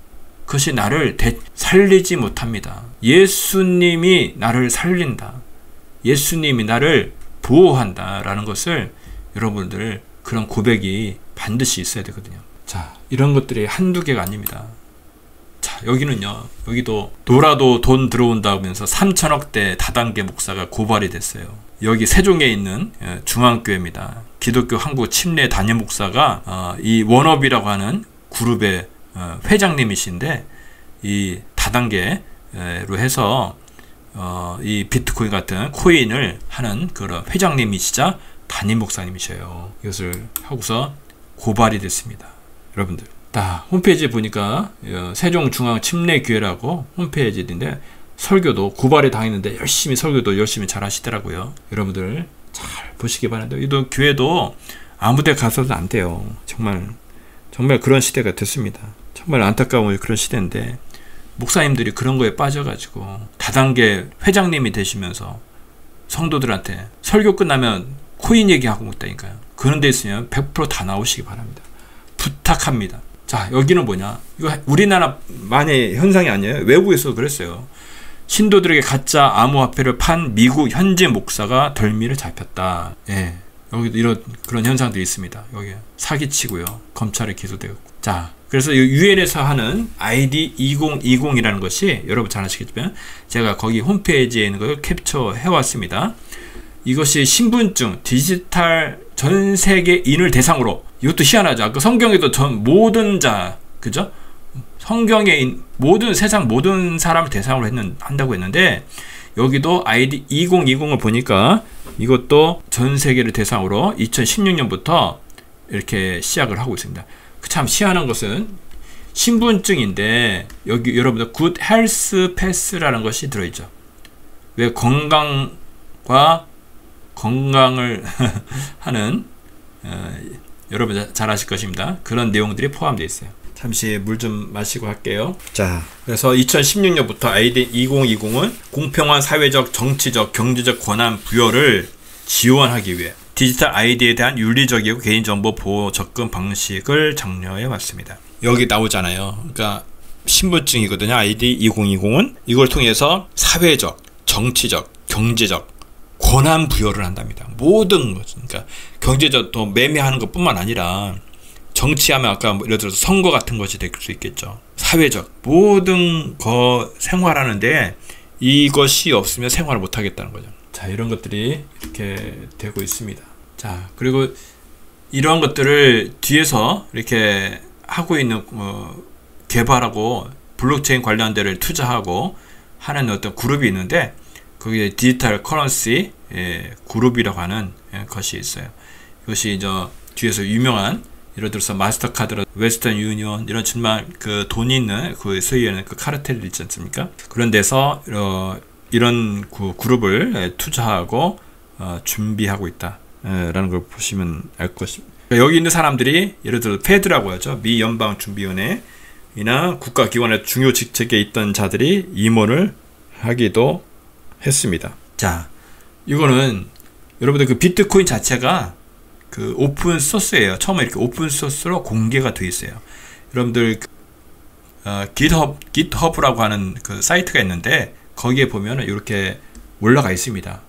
그것이 나를 살리지 못합니다. 예수님이 나를 살린다, 예수님이 나를 보호한다 라는 것을 여러분들, 그런 고백이 반드시 있어야 되거든요. 자, 이런 것들이 한두 개가 아닙니다. 자, 여기는요, 여기도 놀아도 돈 들어온다 하면서 3천억대 다단계 목사가 고발이 됐어요. 여기 세종에 있는 중앙교회입니다. 기독교 한국 침례 단임 목사가 이 원업이라고 하는 그룹의 회장님이신데, 이 다단계로 해서 이 비트코인 같은 코인을 하는 그런 회장님이시자 단임 목사님이셔요. 이것을 하고서 고발이 됐습니다. 여러분들, 다 홈페이지에 보니까 세종중앙침례교회라고 홈페이지인데, 설교도 고발에 당했는데 열심히 설교도 열심히 잘 하시더라고요. 여러분들 잘 보시기 바랍니다. 이 교회도 아무데 가서도 안 돼요. 정말 그런 시대가 됐습니다. 정말 안타까운 그런 시대인데, 목사님들이 그런 거에 빠져가지고 다단계 회장님이 되시면서 성도들한테 설교 끝나면 코인 얘기하고 있다니까요. 그런 데 있으면 100% 다 나오시기 바랍니다. 부탁합니다. 자, 여기는 뭐냐, 이거 우리나라만의 현상이 아니에요. 외국에서 그랬어요. 신도들에게 가짜 암호화폐를 판 미국 현지 목사가 덜미를 잡혔다. 예, 여기도 그런 현상들이 있습니다. 여기 사기치고요, 검찰에 기소되고. 자, 그래서 유엔에서 하는 ID 2020이라는 것이 여러분 잘 아시겠지만, 제가 거기 홈페이지에 있는 걸 캡처해 왔습니다. 이것이 신분증, 디지털 전 세계인을 대상으로, 이것도 희한하죠. 아까 성경에도 모든 자, 그죠? 성경에 세상 모든 사람을 대상으로 한다고 했는데, 여기도 ID 2020을 보니까 이것도 전 세계를 대상으로 2016년부터 이렇게 시작을 하고 있습니다. 참 희한한 것은 신분증인데, 여기 여러분들 Good Health Pass라는 것이 들어있죠. 왜 건강과 건강을 하는 여러분 잘 아실 것입니다. 그런 내용들이 포함되어 있어요. 잠시 물 좀 마시고 할게요. 자, 그래서 2016년부터 ID 2020은 공평한 사회적, 정치적, 경제적 권한 부여를 지원하기 위해 디지털 아이디에 대한 윤리적이고 개인정보 보호 접근 방식을 장려해 왔습니다. 여기 나오잖아요. 그러니까 신분증이거든요. ID 2020은 이걸 통해서 사회적, 정치적, 경제적 권한 부여를 한답니다. 모든 것, 그러니까 경제적 또 매매하는 것뿐만 아니라 정치하면 아까 예를 들어서 선거 같은 것이 될 수 있겠죠. 사회적 모든 거 생활하는데 이것이 없으면 생활을 못 하겠다는 거죠. 자, 이런 것들이 이렇게 되고 있습니다. 자, 그리고 이런 것들을 뒤에서 이렇게 하고 있는 개발하고 블록체인 관련 데를 투자하고 하는 어떤 그룹이 있는데, 거기에 디지털 커런시 그룹이라고 하는 것이 있어요. 이것이 뒤에서 유명한, 예를 들어서 마스터카드, 웨스턴 유니온, 이런 정말 그 돈이 있는 그 소위 하는 그 카르텔 있지 않습니까? 그런 데서 이런 그룹을 투자하고 준비하고 있다 라는 걸 보시면 알 것입니다. 여기 있는 사람들이 예를 들어 페드라고 하죠. 미 연방준비위원회이나 국가기관의 중요 직책에 있던 자들이 임원을 하기도 했습니다. 자, 이거는 여러분들 그 비트코인 자체가 그 오픈 소스예요. 처음에 이렇게 오픈 소스로 공개가 돼 있어요. 여러분들 GitHub라고 하는 그 사이트가 있는데 거기에 보면은 이렇게 올라가 있습니다.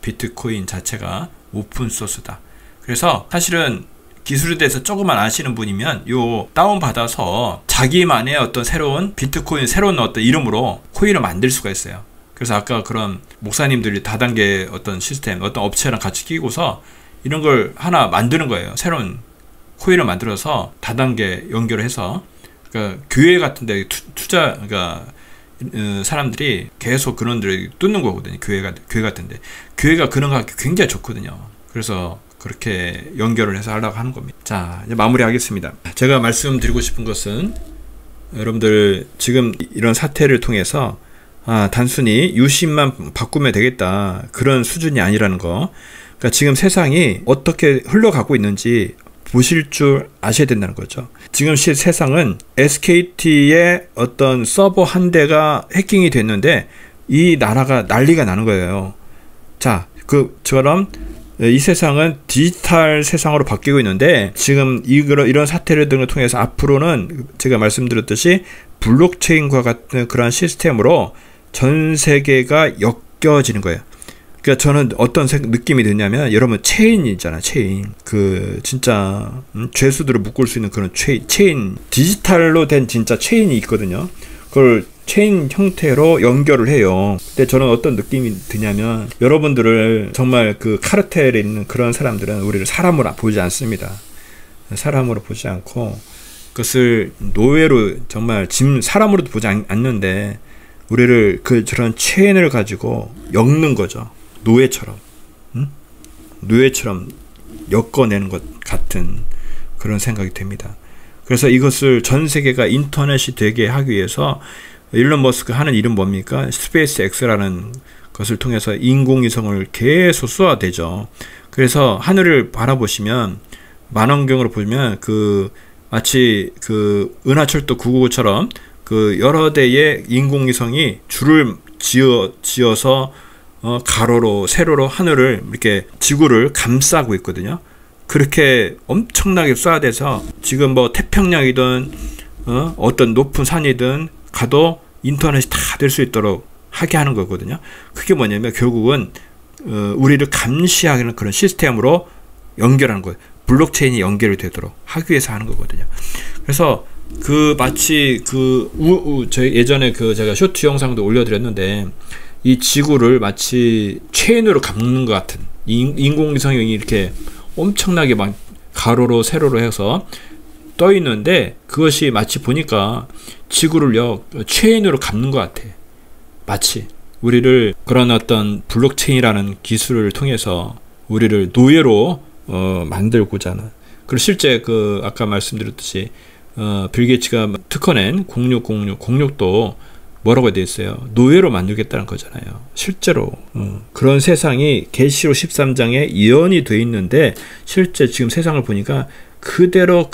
비트코인 자체가 오픈 소스다. 그래서 사실은 기술에 대해서 조금만 아시는 분이면 요 다운 받아서 자기만의 어떤 새로운 비트코인 새로운 어떤 이름으로 코인을 만들 수가 있어요. 그래서 아까 그런 목사님들이 다단계 어떤 시스템, 어떤 업체랑 같이 끼고서 이런 걸 하나 만드는 거예요. 새로운 코인을 만들어서 다단계 연결을 해서, 그러니까 교회 같은데 투자, 그러니까 사람들이 계속 그런 데를 뚫는 거거든요. 교회 같은데 교회가 그런 거 하기 굉장히 좋거든요. 그래서 그렇게 연결을 해서 하려고 하는 겁니다. 자, 이제 마무리하겠습니다. 제가 말씀드리고 싶은 것은 여러분들 지금 이런 사태를 통해서 단순히 유심만 바꾸면 되겠다, 그런 수준이 아니라는 거. 그러니까 지금 세상이 어떻게 흘러가고 있는지 보실 줄 아셔야 된다는 거죠. 지금 세상은 SKT의 어떤 서버 한 대가 해킹이 됐는데 이 나라가 난리가 나는 거예요. 자, 그처럼 이 세상은 디지털 세상으로 바뀌고 있는데 지금 이런 사태를 등을 통해서 앞으로는 제가 말씀드렸듯이 블록체인과 같은 그런 시스템으로 전 세계가 엮여지는 거예요. 그러니까 저는 어떤 느낌이 드냐면, 여러분 체인이잖아, 체인. 그 진짜 죄수들을 묶을 수 있는 그런 체인, 디지털로 된 진짜 체인이 있거든요. 그걸 체인 형태로 연결을 해요. 근데 저는 어떤 느낌이 드냐면, 여러분들을 정말 그 카르텔에 있는 그런 사람들은 우리를 사람으로 보지 않습니다. 사람으로 보지 않고 그것을 노예로, 정말 사람으로도 보지 않는데 우리를 저런 체인을 가지고 엮는 거죠. 노예처럼, 노예처럼 엮어내는 것 같은 그런 생각이 됩니다. 그래서 이것을 전 세계가 인터넷이 되게 하기 위해서 일론 머스크 하는 일은 뭡니까? 스페이스 X라는 것을 통해서 인공위성을 계속 쏘아대죠. 그래서 하늘을 바라보시면, 만원경으로 보면 마치 은하철도 999처럼 여러 대의 인공위성이 줄을 지어서 가로로 세로로 하늘을, 이렇게 지구를 감싸고 있거든요. 그렇게 엄청나게 쏴대서 지금 뭐 태평양이든 어떤 높은 산이든 가도 인터넷이 다 될 수 있도록 하게 하는 거거든요. 그게 뭐냐면 결국은 우리를 감시하는 그런 시스템으로 연결하는 거예요. 블록체인이 연결이 되도록 하기 위해서 하는 거거든요. 그래서 마치 저희 예전에 제가 쇼트 영상도 올려드렸는데, 이 지구를 마치 체인으로 감는 것 같은, 인공위성이 이렇게 엄청나게 막 가로로 세로로 해서 떠 있는데, 그것이 마치 보니까 지구를요 체인으로 감는 것 같아. 마치 우리를 그런 어떤 블록체인이라는 기술을 통해서 우리를 노예로 만들고자 하는. 그리고 실제 아까 말씀드렸듯이 빌 게이츠가 특허낸 0606도 뭐라고 되어 있어요? 노예로 만들겠다는 거잖아요. 실제로 그런 세상이 계시록 13장에 예언이 되어 있는데, 실제 지금 세상을 보니까 그대로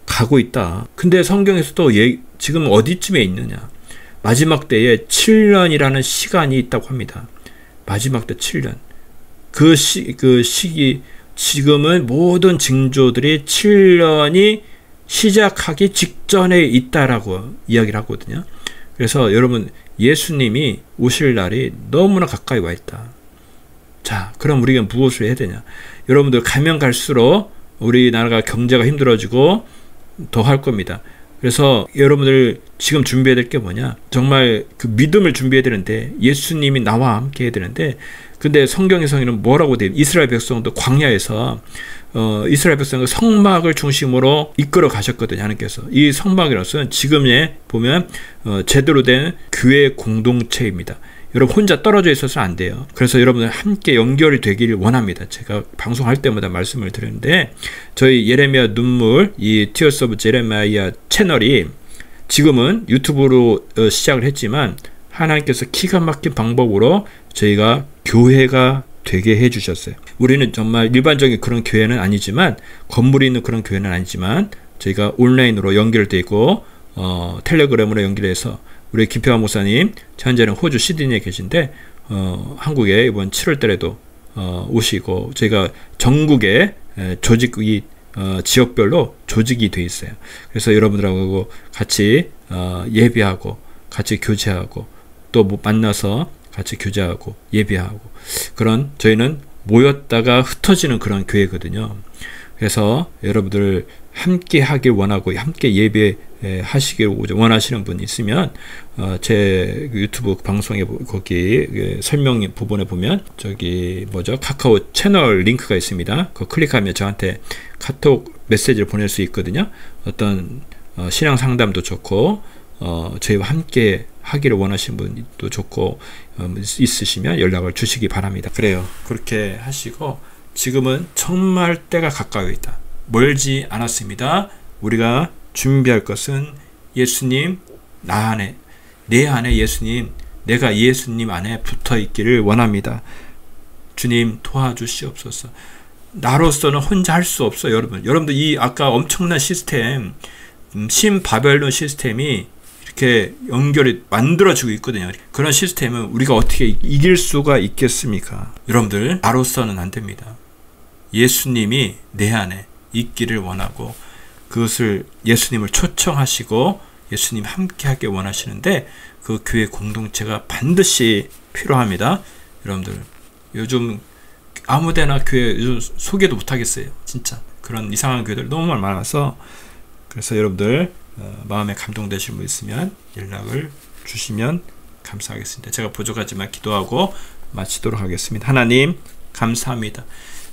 가고 있다. 근데 성경에서도 지금 어디쯤에 있느냐? 마지막 때에 7년이라는 시간이 있다고 합니다. 마지막 때 7년. 그 시기, 지금은 모든 징조들이 7년이 시작하기 직전에 있다라고 이야기를 하거든요. 그래서 여러분, 예수님이 오실 날이 너무나 가까이 와 있다. 자, 그럼 우리가 무엇을 해야 되냐? 여러분들 가면 갈수록 우리나라가 경제가 힘들어지고 더 할 겁니다. 그래서 여러분들 지금 준비해야 될 게 뭐냐? 정말 믿음을 준비해야 되는데, 예수님이 나와 함께 해야 되는데, 근데 성경에서는 뭐라고 돼요? 이스라엘 백성도 광야에서 이스라엘 백성을 성막을 중심으로 이끌어 가셨거든요. 하나님께서. 이 성막이라서는 지금에 보면 제대로 된 교회 공동체입니다. 여러분 혼자 떨어져 있어서는 안 돼요. 그래서 여러분들 함께 연결이 되기를 원합니다. 제가 방송할 때마다 말씀을 드렸는데, 저희 예레미야 눈물, 이 Tears of Jeremiah 채널이 지금은 유튜브로 시작을 했지만, 하나님께서 기가 막힌 방법으로 저희가 교회가 되게 해주셨어요. 우리는 정말 일반적인 그런 교회는 아니지만, 건물이 있는 그런 교회는 아니지만, 저희가 온라인으로 연결되어 있고 텔레그램으로 연결해서, 우리 김평환 목사님 현재는 호주 시드니에 계신데 한국에 이번 7월 달에도 오시고, 저희가 전국에 조직이 지역별로 조직이 돼 있어요. 그래서 여러분들하고 같이 예배하고 같이 교제하고 또 만나서 같이 교제하고 예배하고, 그런 저희는 모였다가 흩어지는 그런 교회거든요. 그래서 여러분들 함께 하길 원하고 함께 예배하시길 원하시는 분 있으면 제 유튜브 방송에 거기 설명 부분에 보면 저기 카카오 채널 링크가 있습니다. 그거 클릭하면 저한테 카톡 메시지를 보낼 수 있거든요. 어떤 신앙 상담도 좋고 저희와 함께 하기를 원하시는 분도 좋고 있으시면 연락을 주시기 바랍니다. 그래요. 그렇게 하시고, 지금은 정말 때가 가까이 있다. 멀지 않았습니다. 우리가 준비할 것은 예수님, 나 안에, 내 안에 예수님, 내가 예수님 안에 붙어 있기를 원합니다. 주님 도와주시옵소서. 나로서는 혼자 할 수 없어요, 여러분. 여러분들 이 아까 엄청난 시스템, 신바벨론 시스템이 이렇게 연결이 만들어지고 있거든요. 그런 시스템은 우리가 어떻게 이길 수가 있겠습니까? 여러분들, 나로서는 안 됩니다. 예수님이 내 안에 있기를 원하고, 그것을 예수님을 초청하시고 예수님 함께하길 원하시는데, 그 교회 공동체가 반드시 필요합니다. 여러분들, 요즘 아무데나 교회 요즘 소개도 못하겠어요. 진짜 그런 이상한 교회들 너무 많아서. 그래서 여러분들 마음에 감동되실 분 있으면 연락을 주시면 감사하겠습니다. 제가 부족하지만 기도하고 마치도록 하겠습니다. 하나님 감사합니다.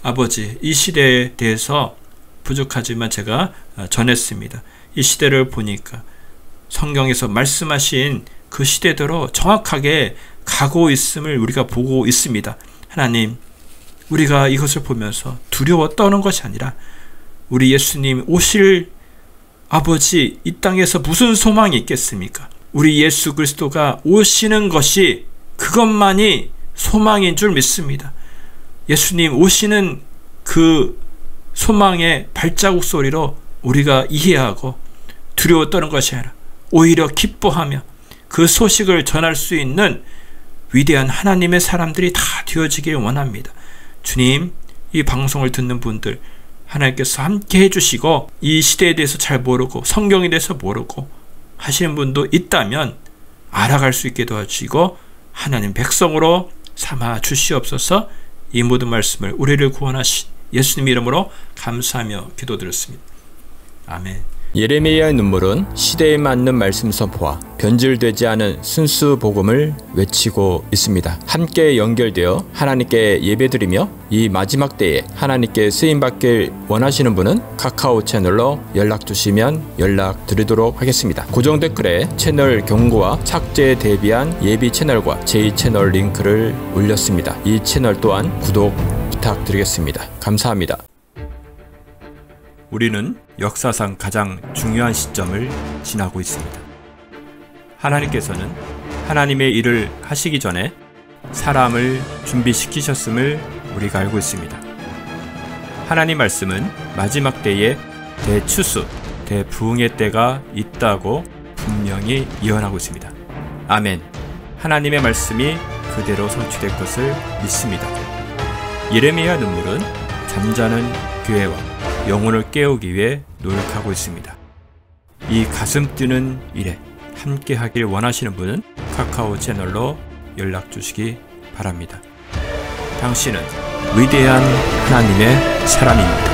아버지, 이 시대에 대해서 부족하지만 제가 전했습니다. 이 시대를 보니까 성경에서 말씀하신 그 시대대로 정확하게 가고 있음을 우리가 보고 있습니다. 하나님, 우리가 이것을 보면서 두려워 떠는 것이 아니라 우리 예수님 오실 아버지, 이 땅에서 무슨 소망이 있겠습니까? 우리 예수 그리스도가 오시는 것이 그것만이 소망인 줄 믿습니다. 예수님 오시는 그 소망의 발자국 소리로 우리가 이해하고 두려워 떠는 것이 아니라 오히려 기뻐하며 그 소식을 전할 수 있는 위대한 하나님의 사람들이 다 되어지길 원합니다. 주님, 이 방송을 듣는 분들 하나님께서 함께 해주시고, 이 시대에 대해서 잘 모르고 성경에 대해서 모르고 하시는 분도 있다면 알아갈 수 있게 도와주시고 하나님 백성으로 삼아 주시옵소서. 이 모든 말씀을 우리를 구원하신 예수님 이름으로 감사하며 기도드렸습니다. 아멘. 예레미야의 눈물은 시대에 맞는 말씀 선포와 변질되지 않은 순수 복음을 외치고 있습니다. 함께 연결되어 하나님께 예배드리며 이 마지막 때에 하나님께 쓰임받길 원하시는 분은 카카오 채널로 연락 주시면 연락드리도록 하겠습니다. 고정 댓글에 채널 경고와 삭제에 대비한 예비 채널과 제2채널 링크를 올렸습니다. 이 채널 또한 구독 부탁드리겠습니다. 감사합니다. 우리는 역사상 가장 중요한 시점을 지나고 있습니다. 하나님께서는 하나님의 일을 하시기 전에 사람을 준비시키셨음을 우리가 알고 있습니다. 하나님 말씀은 마지막 때에 대추수, 대부흥의 때가 있다고 분명히 예언하고 있습니다. 아멘. 하나님의 말씀이 그대로 성취될 것을 믿습니다. 예레미야 눈물은 잠자는 교회와 영혼을 깨우기 위해 노력하고 있습니다. 이 가슴 뛰는 일에 함께 하길 원하시는 분은 카카오 채널로 연락 주시기 바랍니다. 당신은 위대한 하나님의 사람입니다.